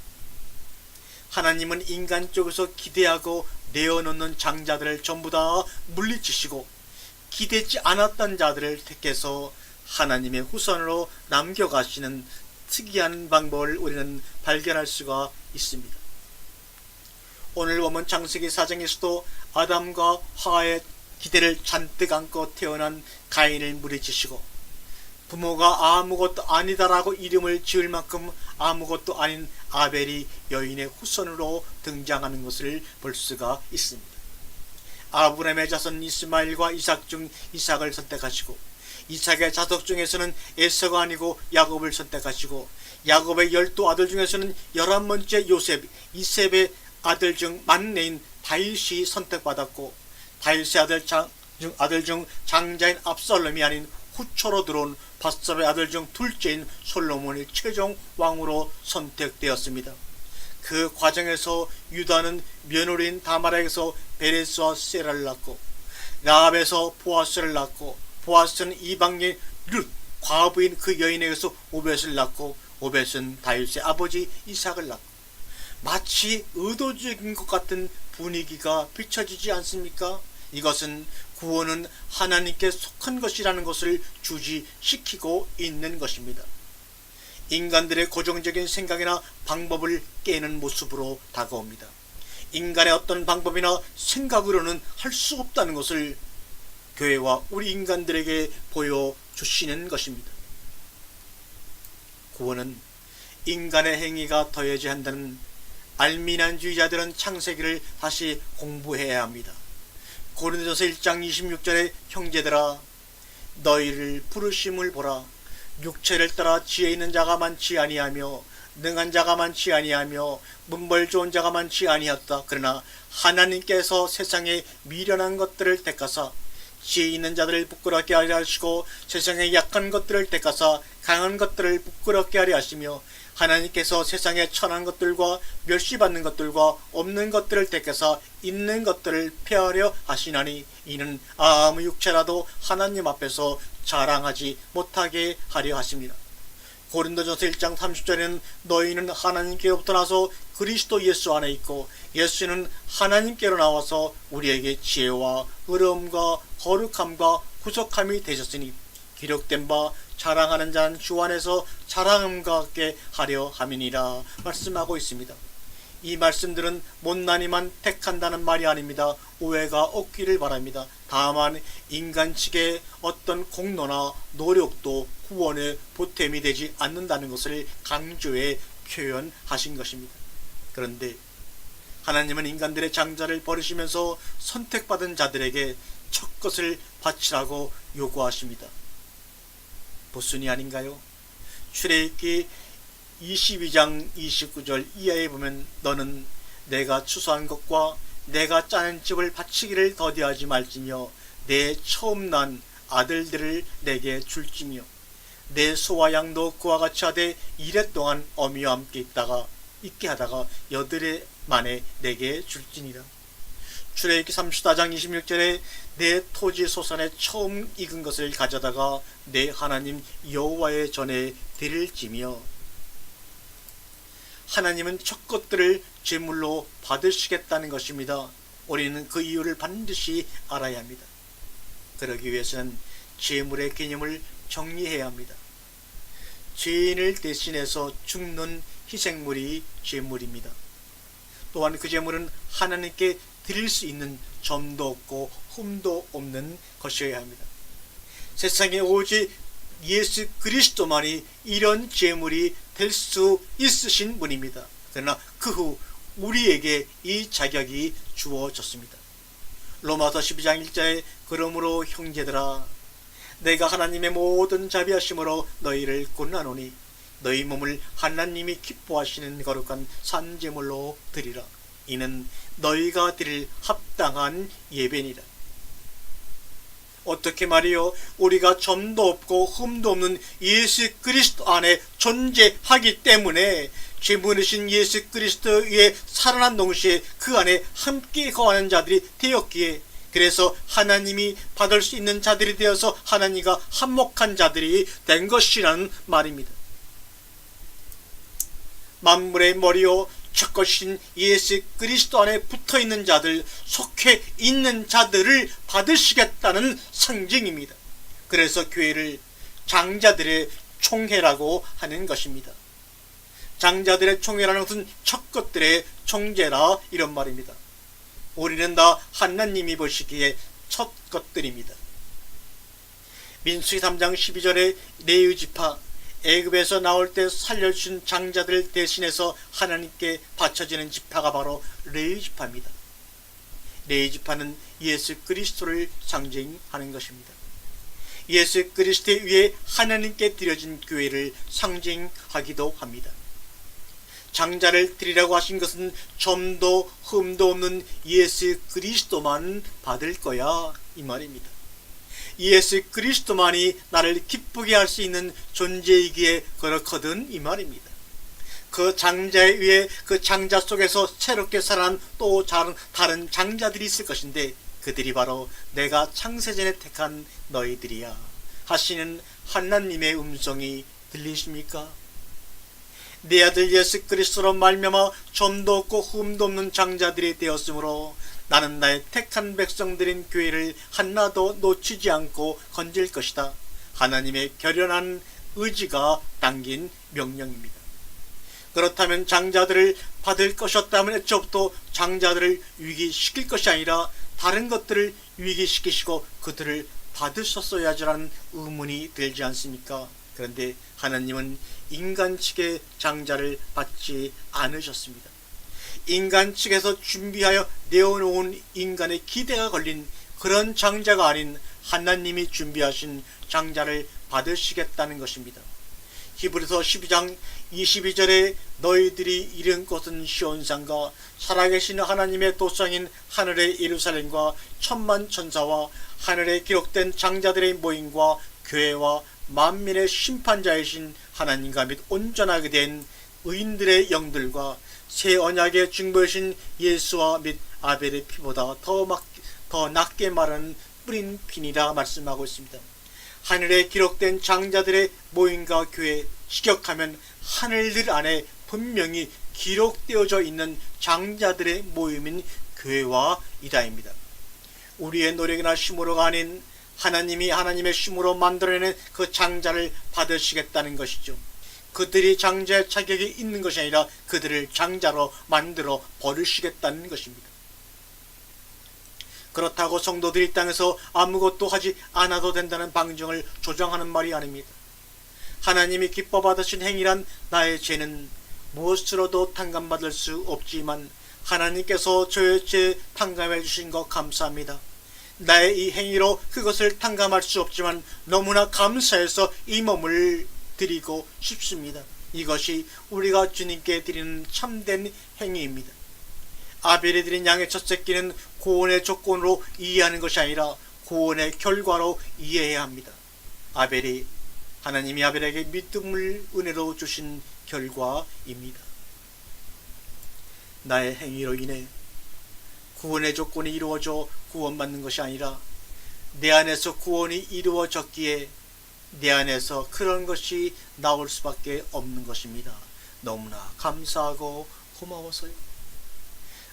하나님은 인간 쪽에서 기대하고 내어놓는 장자들을 전부 다 물리치시고 기대지 않았던 자들을 택해서 하나님의 후손으로 남겨가시는 특이한 방법을 우리는 발견할 수가 있습니다. 오늘 보면 창세기 4장에서도 아담과 하와의 기대를 잔뜩 안고 태어난 가인을 물리치시고 부모가 아무것도 아니다라고 이름을 지을 만큼 아무것도 아닌 아벨이 여인의 후손으로 등장하는 것을 볼 수가 있습니다. 아브라함의 자손 이스마엘과 이삭 중 이삭을 선택하시고 이삭의 자손 중에서는 에서가 아니고 야곱을 선택하시고 야곱의 12아들 중에서는 11번째 요셉, 이셉의 아들 중 막내인 다윗이 선택받았고 다윗의 아들 중 장자인 압살롬이 아닌 후초로 들어온 바사바의 아들 중 둘째인 솔로몬이 최종 왕으로 선택되었습니다. 그 과정에서 유다는 며느리인 다말에게서 베레스와 세라를 낳고 라합에서 보아스를 낳고 보아스는 이방인 룻 과부인 그 여인에게서 오벳을 낳고 오벳은 다윗의 아버지 이삭을 낳고 마치 의도적인 것 같은 분위기가 비춰지지 않습니까? 이것은 구원은 하나님께 속한 것이라는 것을 주지시키고 있는 것입니다. 인간들의 고정적인 생각이나 방법을 깨는 모습으로 다가옵니다. 인간의 어떤 방법이나 생각으로는 할 수 없다는 것을 교회와 우리 인간들에게 보여주시는 것입니다. 구원은 인간의 행위가 더해져야 한다는 알미난주의자들은 창세기를 다시 공부해야 합니다. 고린도전서 1장 26절에 형제들아 너희를 부르심을 보라. 육체를 따라 지혜 있는 자가 많지 아니하며 능한 자가 많지 아니하며 문벌 좋은 자가 많지 아니었다. 그러나 하나님께서 세상에 미련한 것들을 택하사 지혜 있는 자들을 부끄럽게 하려 하시고 세상에 약한 것들을 택하사 강한 것들을 부끄럽게 하려 하시며 하나님께서 세상에 천한 것들과 멸시받는 것들과 없는 것들을 택해서 있는 것들을 폐하려 하시나니 이는 아무 육체라도 하나님 앞에서 자랑하지 못하게 하려 하십니다. 고린도전서 1장 30절에는 너희는 하나님께로부터 나서 그리스도 예수 안에 있고 예수는 하나님께로 나와서 우리에게 지혜와 의로움과 거룩함과 구속함이 되셨으니 기록된 바 자랑하는 자는 주 안에서 자랑함과 같게 하려 함이니라 말씀하고 있습니다. 이 말씀들은 못난이만 택한다는 말이 아닙니다. 오해가 없기를 바랍니다. 다만 인간 측의 어떤 공로나 노력도 구원의 보탬이 되지 않는다는 것을 강조해 표현하신 것입니다. 그런데 하나님은 인간들의 장자를 버리시면서 선택받은 자들에게 첫 것을 바치라고 요구하십니다. 보순이 아닌가요? 출애굽기 22장 29절 이하에 보면 너는 내가 추수한 것과 내가 짜낸 집을 바치기를 더디하지 말지며 내 처음 난 아들들을 내게 줄지며 내 소와 양도 그와 같이 하되 이래 동안 어미와 함께 있게 하다가 여드레 만에 내게 줄지니라. 출애굽기 34장 26절에 내 토지 소산에 처음 익은 것을 가져다가 내 하나님 여호와의 전에 드릴지며 하나님은 첫 것들을 제물로 받으시겠다는 것입니다. 우리는 그 이유를 반드시 알아야 합니다. 그러기 위해서는 제물의 개념을 정리해야 합니다. 죄인을 대신해서 죽는 희생물이 제물입니다. 또한 그 제물은 하나님께 드릴 수 있는 점도 없고 흠도 없는 것이어야 합니다. 세상에 오직 예수 그리스도만이 이런 제물이 될 수 있으신 분입니다. 그러나 그 후 우리에게 이 자격이 주어졌습니다. 로마서 12장 1절에 그러므로 형제들아 내가 하나님의 모든 자비하심으로 너희를 권하노니 너희 몸을 하나님이 기뻐하시는 거룩한 산제물로 드리라. 이는 너희가 드릴 합당한 예배니라. 어떻게 말이요? 우리가 점도 없고 흠도 없는 예수 그리스도 안에 존재하기 때문에 죄물이신 예수 그리스도 위에 살아난 동시에 그 안에 함께 거하는 자들이 되었기에, 그래서 하나님이 받을 수 있는 자들이 되어서 하나님과 한목한 자들이 된 것이라는 말입니다. 만물의 머리요 첫것인 예수 그리스도 안에 붙어있는 자들, 속해 있는 자들을 받으시겠다는 상징입니다. 그래서 교회를 장자들의 총회라고 하는 것입니다. 장자들의 총회라는 것은 첫 것들의 총재라 이런 말입니다. 우리는 다 하나님이 보시기에 첫 것들입니다. 민수기 3장 12절에 레위 지파, 애굽에서 나올 때 살려주신 장자들 대신해서 하나님께 바쳐지는 지파가 바로 레위 지파입니다. 레위 지파는 예수 그리스도를 상징하는 것입니다. 예수 그리스도 위에 하나님께 드려진 교회를 상징하기도 합니다. 장자를 드리라고 하신 것은 점도 흠도 없는 예수 그리스도만 받을 거야 이 말입니다. 예수 그리스도만이 나를 기쁘게 할 수 있는 존재이기에 그렇거든 이 말입니다. 그 장자 위에 그 장자 속에서 새롭게 살아난 또 다른 장자들이 있을 것인데 그들이 바로 내가 창세전에 택한 너희들이야 하시는 하나님의 음성이 들리십니까? 내 아들 예수 그리스도로 말미암아 점도 없고 흠도 없는 장자들이 되었으므로 나는 나의 택한 백성들인 교회를 하나도 놓치지 않고 건질 것이다. 하나님의 결연한 의지가 담긴 명령입니다. 그렇다면 장자들을 받을 것이었다면 애초부터 장자들을 위기시킬 것이 아니라 다른 것들을 위기시키시고 그들을 받으셨어야지라는 의문이 들지 않습니까? 그런데 하나님은 인간 측의 장자를 받지 않으셨습니다. 인간 측에서 준비하여 내어놓은 인간의 기대가 걸린 그런 장자가 아닌 하나님이 준비하신 장자를 받으시겠다는 것입니다. 히브리서 12장 22절에 너희들이 이른 곳은 시온산과 살아계신 하나님의 도성인 하늘의 예루살렘과 천만 천사와 하늘에 기록된 장자들의 모임과 교회와 만민의 심판자이신 하나님과 및 온전하게 된 의인들의 영들과 새 언약의 중보이신 예수와 및 아벨의 피보다 더 낫게 말하는 뿌린 피니라 말씀하고 있습니다. 하늘에 기록된 장자들의 모임과 교회, 직역하면 하늘들 안에 분명히 기록되어져 있는 장자들의 모임인 교회와 이다입니다. 우리의 노력이나 힘으로가 아닌 하나님이 하나님의 힘으로 만들어낸 그 장자를 받으시겠다는 것이죠. 그들이 장자의 자격이 있는 것이 아니라 그들을 장자로 만들어 버리시겠다는 것입니다. 그렇다고 성도들이 땅에서 아무것도 하지 않아도 된다는 방증을 조장하는 말이 아닙니다. 하나님이 기뻐 받으신 행위란 나의 죄는 무엇으로도 탕감받을 수 없지만 하나님께서 저의 죄 탕감해 주신 것 감사합니다. 나의 이 행위로 그것을 탕감할 수 없지만 너무나 감사해서 이 몸을 드리고 싶습니다. 이것이 우리가 주님께 드리는 참된 행위입니다. 아벨이 드린 양의 첫 새끼는 구원의 조건으로 이해하는 것이 아니라 구원의 결과로 이해해야 합니다. 하나님이 아벨에게 믿음을 은혜로 주신 결과입니다. 나의 행위로 인해 구원의 조건이 이루어져 구원받는 것이 아니라 내 안에서 구원이 이루어졌기에 내 안에서 그런 것이 나올 수밖에 없는 것입니다. 너무나 감사하고 고마워서요.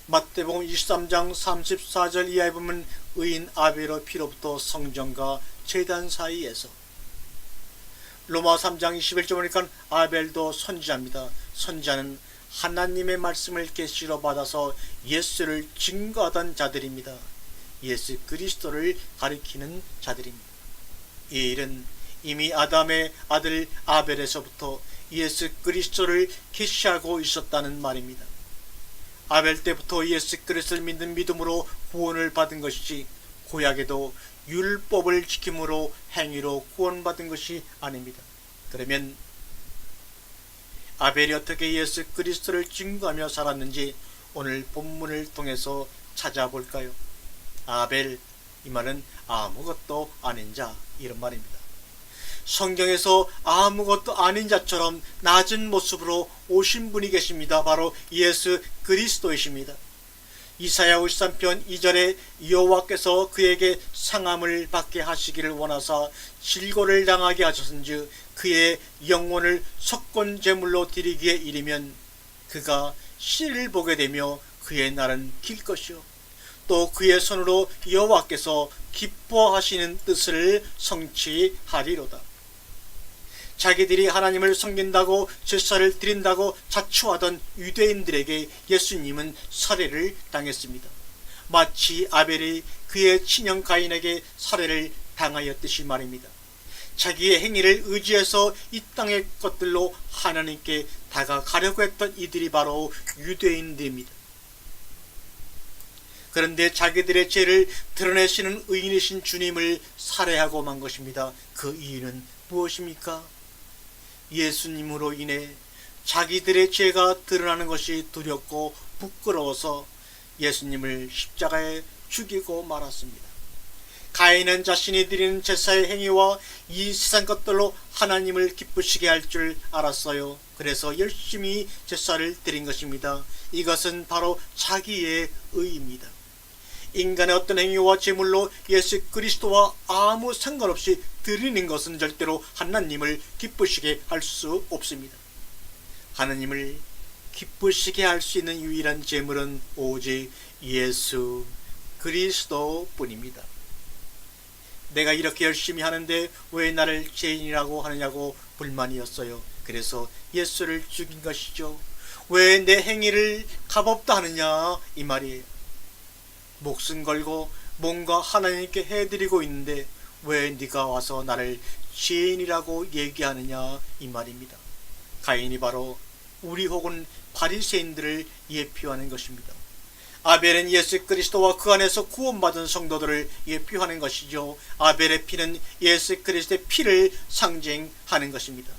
마태복음 23장 34절 이하에 보면 의인 아벨의 피로부터 성전과 제단 사이에서, 로마 3장 21절 보니까 아벨도 선지자입니다. 선지자는 하나님의 말씀을 계시로 받아서 예수를 증거하던 자들입니다. 예수 그리스도를 가리키는 자들입니다. 이 일은 이미 아담의 아들 아벨에서부터 예수 그리스도를 계시하고 있었다는 말입니다. 아벨 때부터 예수 그리스도를 믿는 믿음으로 구원을 받은 것이지 구약에도 율법을 지킴으로 행위로 구원받은 것이 아닙니다. 그러면 아벨이 어떻게 예수 그리스도를 증거하며 살았는지 오늘 본문을 통해서 찾아볼까요? 아벨, 이 말은 아무것도 아닌 자, 이런 말입니다. 성경에서 아무것도 아닌 자처럼 낮은 모습으로 오신 분이 계십니다. 바로 예수 그리스도이십니다. 이사야 53편 2절에 여호와께서 그에게 상함을 받게 하시기를 원하사 질고를 당하게 하셨은즉 그의 영혼을 석권 제물로 드리기에 이르면 그가 씨를 보게 되며 그의 날은 길 것이요 또 그의 손으로 여호와께서 기뻐하시는 뜻을 성취하리로다. 자기들이 하나님을 섬긴다고 제사를 드린다고 자처하던 유대인들에게 예수님은 살해를 당했습니다. 마치 아벨이 그의 친형 가인에게 살해를 당하였듯이 말입니다. 자기의 행위를 의지해서 이 땅의 것들로 하나님께 다가가려고 했던 이들이 바로 유대인들입니다. 그런데 자기들의 죄를 드러내시는 의인이신 주님을 살해하고 만 것입니다. 그 이유는 무엇입니까? 예수님으로 인해 자기들의 죄가 드러나는 것이 두렵고 부끄러워서 예수님을 십자가에 죽이고 말았습니다. 가인은 자신이 드리는 제사의 행위와 이 세상 것들로 하나님을 기쁘시게 할 줄 알았어요. 그래서 열심히 제사를 드린 것입니다. 이것은 바로 자기의 의입니다. 인간의 어떤 행위와 제물로 예수 그리스도와 아무 상관없이 드리는 것은 절대로 하나님을 기쁘시게 할 수 없습니다. 하나님을 기쁘시게 할 수 있는 유일한 제물은 오직 예수 그리스도 뿐입니다. 내가 이렇게 열심히 하는데 왜 나를 죄인이라고 하느냐고 불만이었어요. 그래서 예수를 죽인 것이죠. 왜 내 행위를 값없다 하느냐, 이 말이에요. 목숨 걸고 뭔가 하나님께 해드리고 있는데 왜 네가 와서 나를 죄인이라고 얘기하느냐, 이 말입니다. 가인이 바로 우리 혹은 바리새인들을 예표하는 것입니다. 아벨은 예수 그리스도와 그 안에서 구원받은 성도들을 예표하는 것이죠. 아벨의 피는 예수 그리스도의 피를 상징하는 것입니다.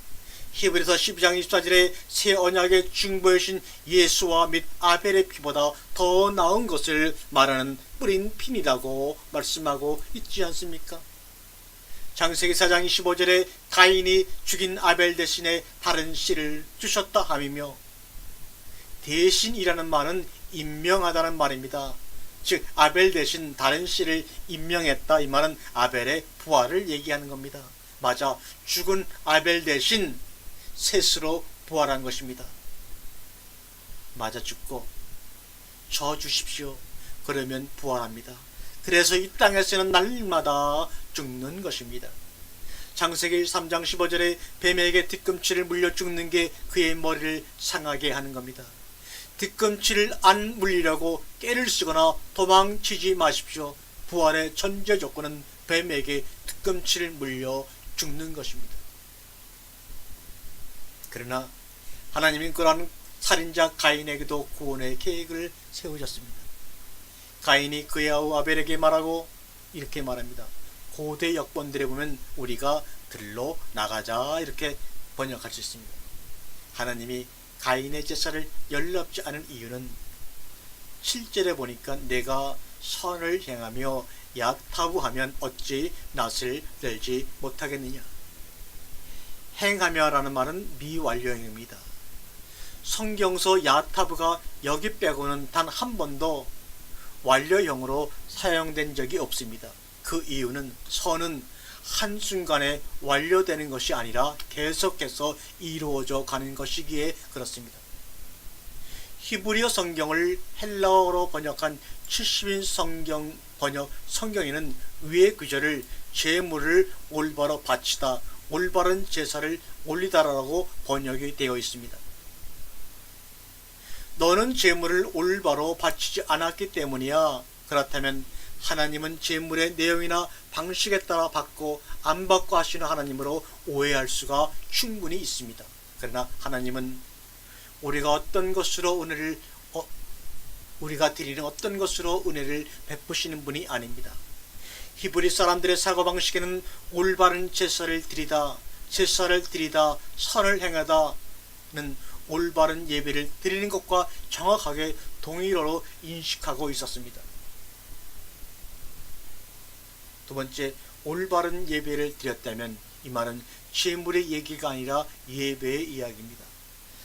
히브리서 12장 24절에 새 언약의 중보이신 예수와 및 아벨의 피보다 더 나은 것을 말하는 뿌린 피이라고 말씀하고 있지 않습니까? 창세기 4장 25절에 가인이 죽인 아벨 대신에 다른 씨를 주셨다 함이며, 대신이라는 말은 임명하다는 말입니다. 즉 아벨 대신 다른 씨를 임명했다, 이 말은 아벨의 부활을 얘기하는 겁니다. 맞아, 죽은 아벨 대신 셋으로 부활한 것입니다. 맞아, 죽고 저 주십시오. 그러면 부활합니다. 그래서 이 땅에서는 날마다 죽는 것입니다. 창세기 3장 15절에 뱀에게 뒤꿈치를 물려 죽는 게 그의 머리를 상하게 하는 겁니다. 뒤꿈치를 안 물리려고 깨를 쓰거나 도망치지 마십시오. 부활의 전제 조건은 뱀에게 뒤꿈치를 물려 죽는 것입니다. 그러나 하나님은 그러한 살인자 가인에게도 구원의 계획을 세우셨습니다. 가인이 그의 아우 아벨에게 말하고 이렇게 말합니다. 고대 역본들에 보면 우리가 들로 나가자 이렇게 번역할 수 있습니다. 하나님이 가인의 제사를 연락지 않은 이유는 7절에 보니까 내가 선을 행하며 야타부하면 어찌 낯을 들지 못하겠느냐. 행하며 라는 말은 미완료형입니다. 성경서 야타부가 여기 빼고는 단 한 번도 완료형으로 사용된 적이 없습니다. 그 이유는 선은 한순간에 완료되는 것이 아니라 계속해서 이루어져 가는 것이기에 그렇습니다. 히브리어 성경을 헬라어로 번역한 70인 성경에는 위의 구절을 제물을 올바로 바치다, 올바른 제사를 올리다라고 번역이 되어 있습니다. 너는 제물을 올바로 바치지 않았기 때문이야. 그렇다면 하나님은 제물의 내용이나 방식에 따라 받고 안 받고 하시는 하나님으로 오해할 수가 충분히 있습니다. 그러나 하나님은 우리가 어떤 것으로 은혜를 우리가 드리는 어떤 것으로 은혜를 베푸시는 분이 아닙니다. 히브리 사람들의 사고방식에는 올바른 제사를 드리다, 선을 행하다는 올바른 예배를 드리는 것과 정확하게 동일어로 인식하고 있었습니다. 두 번째, 올바른 예배를 드렸다면 이 말은 제물의 얘기가 아니라 예배의 이야기입니다.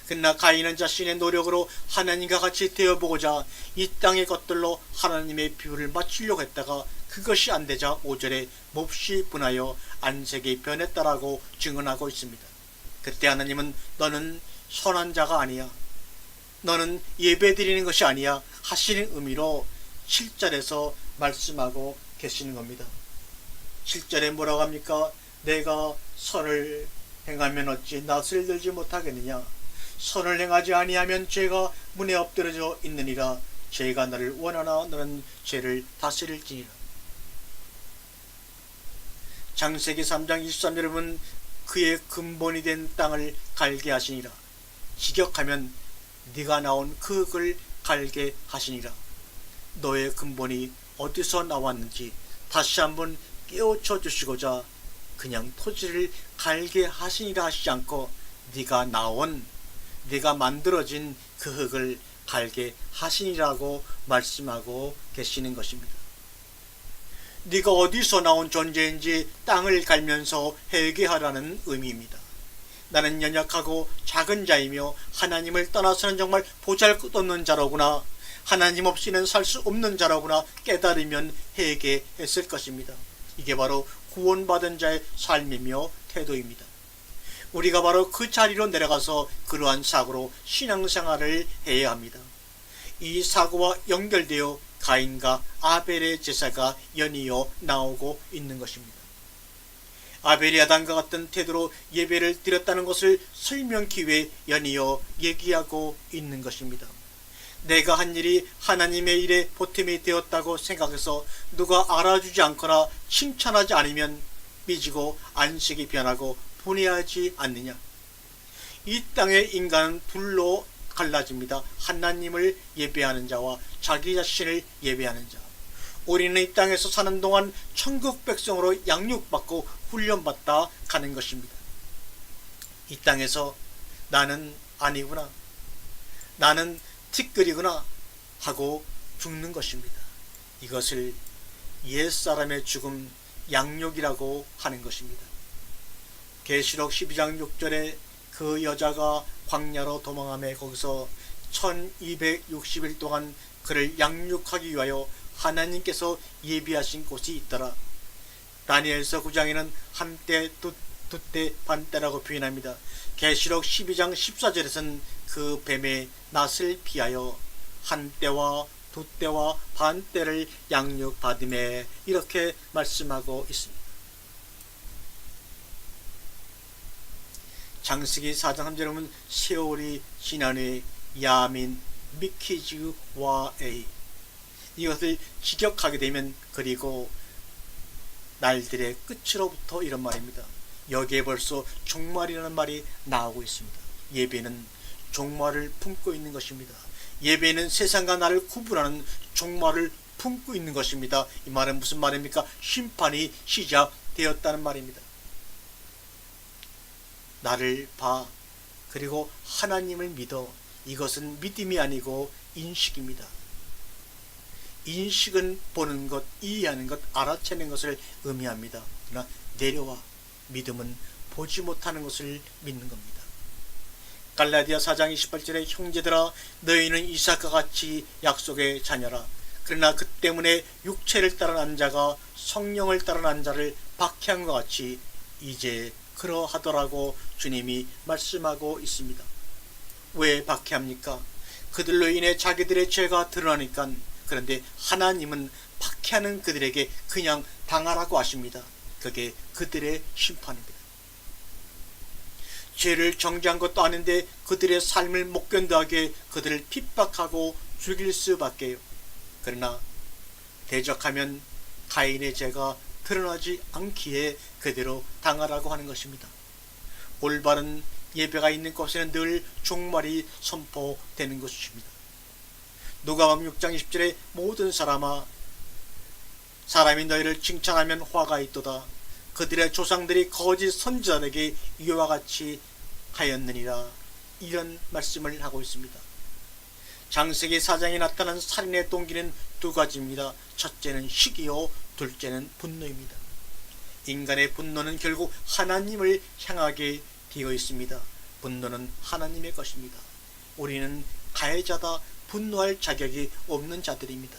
그러나 가인은 자신의 노력으로 하나님과 같이 되어보고자 이 땅의 것들로 하나님의 비유를 맞추려고 했다가 그것이 안되자 5절에 몹시 분하여 안색이 변했다라고 증언하고 있습니다. 그때 하나님은 너는 선한 자가 아니야, 너는 예배 드리는 것이 아니야 하시는 의미로 7절에서 말씀하고 계시는 겁니다. 7절에 뭐라고 합니까? 내가 선을 행하면 어찌 낯을 들지 못하겠느냐, 선을 행하지 아니하면 죄가 문에 엎드러져 있느니라. 죄가 너를 원하나 너는 죄를 다스릴지니라. 창세기 3장 23절은 그의 근본이 된 땅을 갈게 하시니라. 직역하면 네가 나온 그 흙을 갈게 하시니라. 너의 근본이 어디서 나왔는지 다시 한번 깨우쳐 주시고자 그냥 토지를 갈게 하시니라 하시지 않고 네가 만들어진 그 흙을 갈게 하시니라고 말씀하고 계시는 것입니다. 네가 어디서 나온 존재인지 땅을 갈면서 회개하라는 의미입니다. 나는 연약하고 작은 자이며 하나님을 떠나서는 정말 보잘것없는 자로구나, 하나님 없이는 살 수 없는 자로구나 깨달으면 회개했을 것입니다. 이게 바로 구원받은 자의 삶이며 태도입니다. 우리가 바로 그 자리로 내려가서 그러한 사고로 신앙생활을 해야 합니다. 이 사고와 연결되어 가인과 아벨의 제사가 연이어 나오고 있는 것입니다. 아벨이 아담과 같은 태도로 예배를 드렸다는 것을 설명기 위해 연이어 얘기하고 있는 것입니다. 내가 한 일이 하나님의 일에 보탬이 되었다고 생각해서 누가 알아주지 않거나 칭찬하지 않으면 삐지고 안식이 변하고 분해하지 않느냐. 이 땅의 인간은 둘로 갈라집니다. 하나님을 예배하는 자와 자기 자신을 예배하는 자. 우리는 이 땅에서 사는 동안 천국 백성으로 양육받고 훈련받다 가는 것입니다. 이 땅에서 나는 아니구나, 나는 티끌이구나 하고 죽는 것입니다. 이것을 옛사람의 죽음, 양육이라고 하는 것입니다. 계시록 12장 6절에 그 여자가 광야로 도망하며 거기서 1260일 동안 그를 양육하기 위하여 하나님께서 예비하신 곳이 있더라. 다니엘서 9장에는 한때, 두때, 반때라고 표현합니다. 계시록 12장 14절에서는 그 뱀의 낯을 피하여 한때와 두때와 반때를 양육받음에 이렇게 말씀하고 있습니다. 창세기 4장 3절에 보면 세월이 지난 후에 야민, 미키즈와 에이, 이것을 직역하게 되면 그리고 날들의 끝으로부터 이런 말입니다. 여기에 벌써 종말이라는 말이 나오고 있습니다. 예배는 종말을 품고 있는 것입니다. 예배는 세상과 나를 구분하는 종말을 품고 있는 것입니다. 이 말은 무슨 말입니까? 심판이 시작되었다는 말입니다. 나를 봐, 그리고 하나님을 믿어. 이것은 믿음이 아니고 인식입니다. 인식은 보는 것, 이해하는 것, 알아채는 것을 의미합니다. 그러나 내려와, 믿음은 보지 못하는 것을 믿는 겁니다. 갈라디아 4장 28절에 형제들아 너희는 이삭과 같이 약속의 자녀라. 그러나 그 때문에 육체를 따르는 자가 성령을 따르는 자를 박해한 것 같이 이제 그러하더라고 주님이 말씀하고 있습니다. 왜 박해합니까? 그들로 인해 자기들의 죄가 드러나니까. 그런데 하나님은 박해하는 그들에게 그냥 당하라고 하십니다. 그게 그들의 심판입니다. 죄를 정죄한 것도 아닌데 그들의 삶을 못 견뎌하게 그들을 핍박하고 죽일 수밖에요. 그러나 대적하면 가인의 죄가 드러나지 않기에 그대로 당하라고 하는 것입니다. 올바른 예배가 있는 곳에는 늘 종말이 선포되는 것입니다. 누가복음 6장 20절에 모든 사람아 사람이 너희를 칭찬하면 화가 있도다. 그들의 조상들이 거짓 선지자에게 이와 같이 하였느니라. 이런 말씀을 하고 있습니다. 창세기 4장에 나타난 살인의 동기는 두 가지입니다. 첫째는 시기요, 둘째는 분노입니다. 인간의 분노는 결국 하나님을 향하게 되어 있습니다. 분노는 하나님의 것입니다. 우리는 가해자다, 분노할 자격이 없는 자들입니다.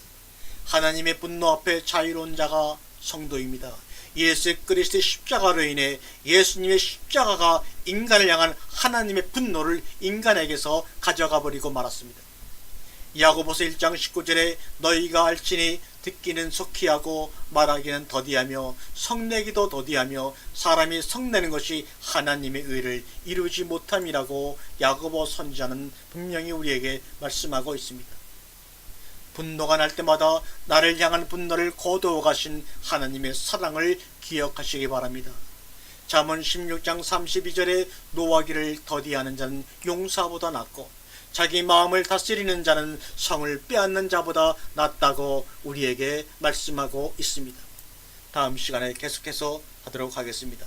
하나님의 분노 앞에 자유로운 자가 성도입니다. 예수 그리스도의 십자가로 인해 예수님의 십자가가 인간을 향한 하나님의 분노를 인간에게서 가져가 버리고 말았습니다. 야고보서 1장 19절에 너희가 알지니 듣기는 속히 하고 말하기는 더디하며 성내기도 더디하며 사람이 성내는 것이 하나님의 의를 이루지 못함이라고 야고보 선지자는 분명히 우리에게 말씀하고 있습니다. 분노가 날 때마다 나를 향한 분노를 거두어 가신 하나님의 사랑을 기억하시기 바랍니다. 잠언 16장 32절에 노하기를 더디하는 자는 용사보다 낫고 자기 마음을 다스리는 자는 성을 빼앗는 자보다 낫다고 우리에게 말씀하고 있습니다. 다음 시간에 계속해서 하도록 하겠습니다.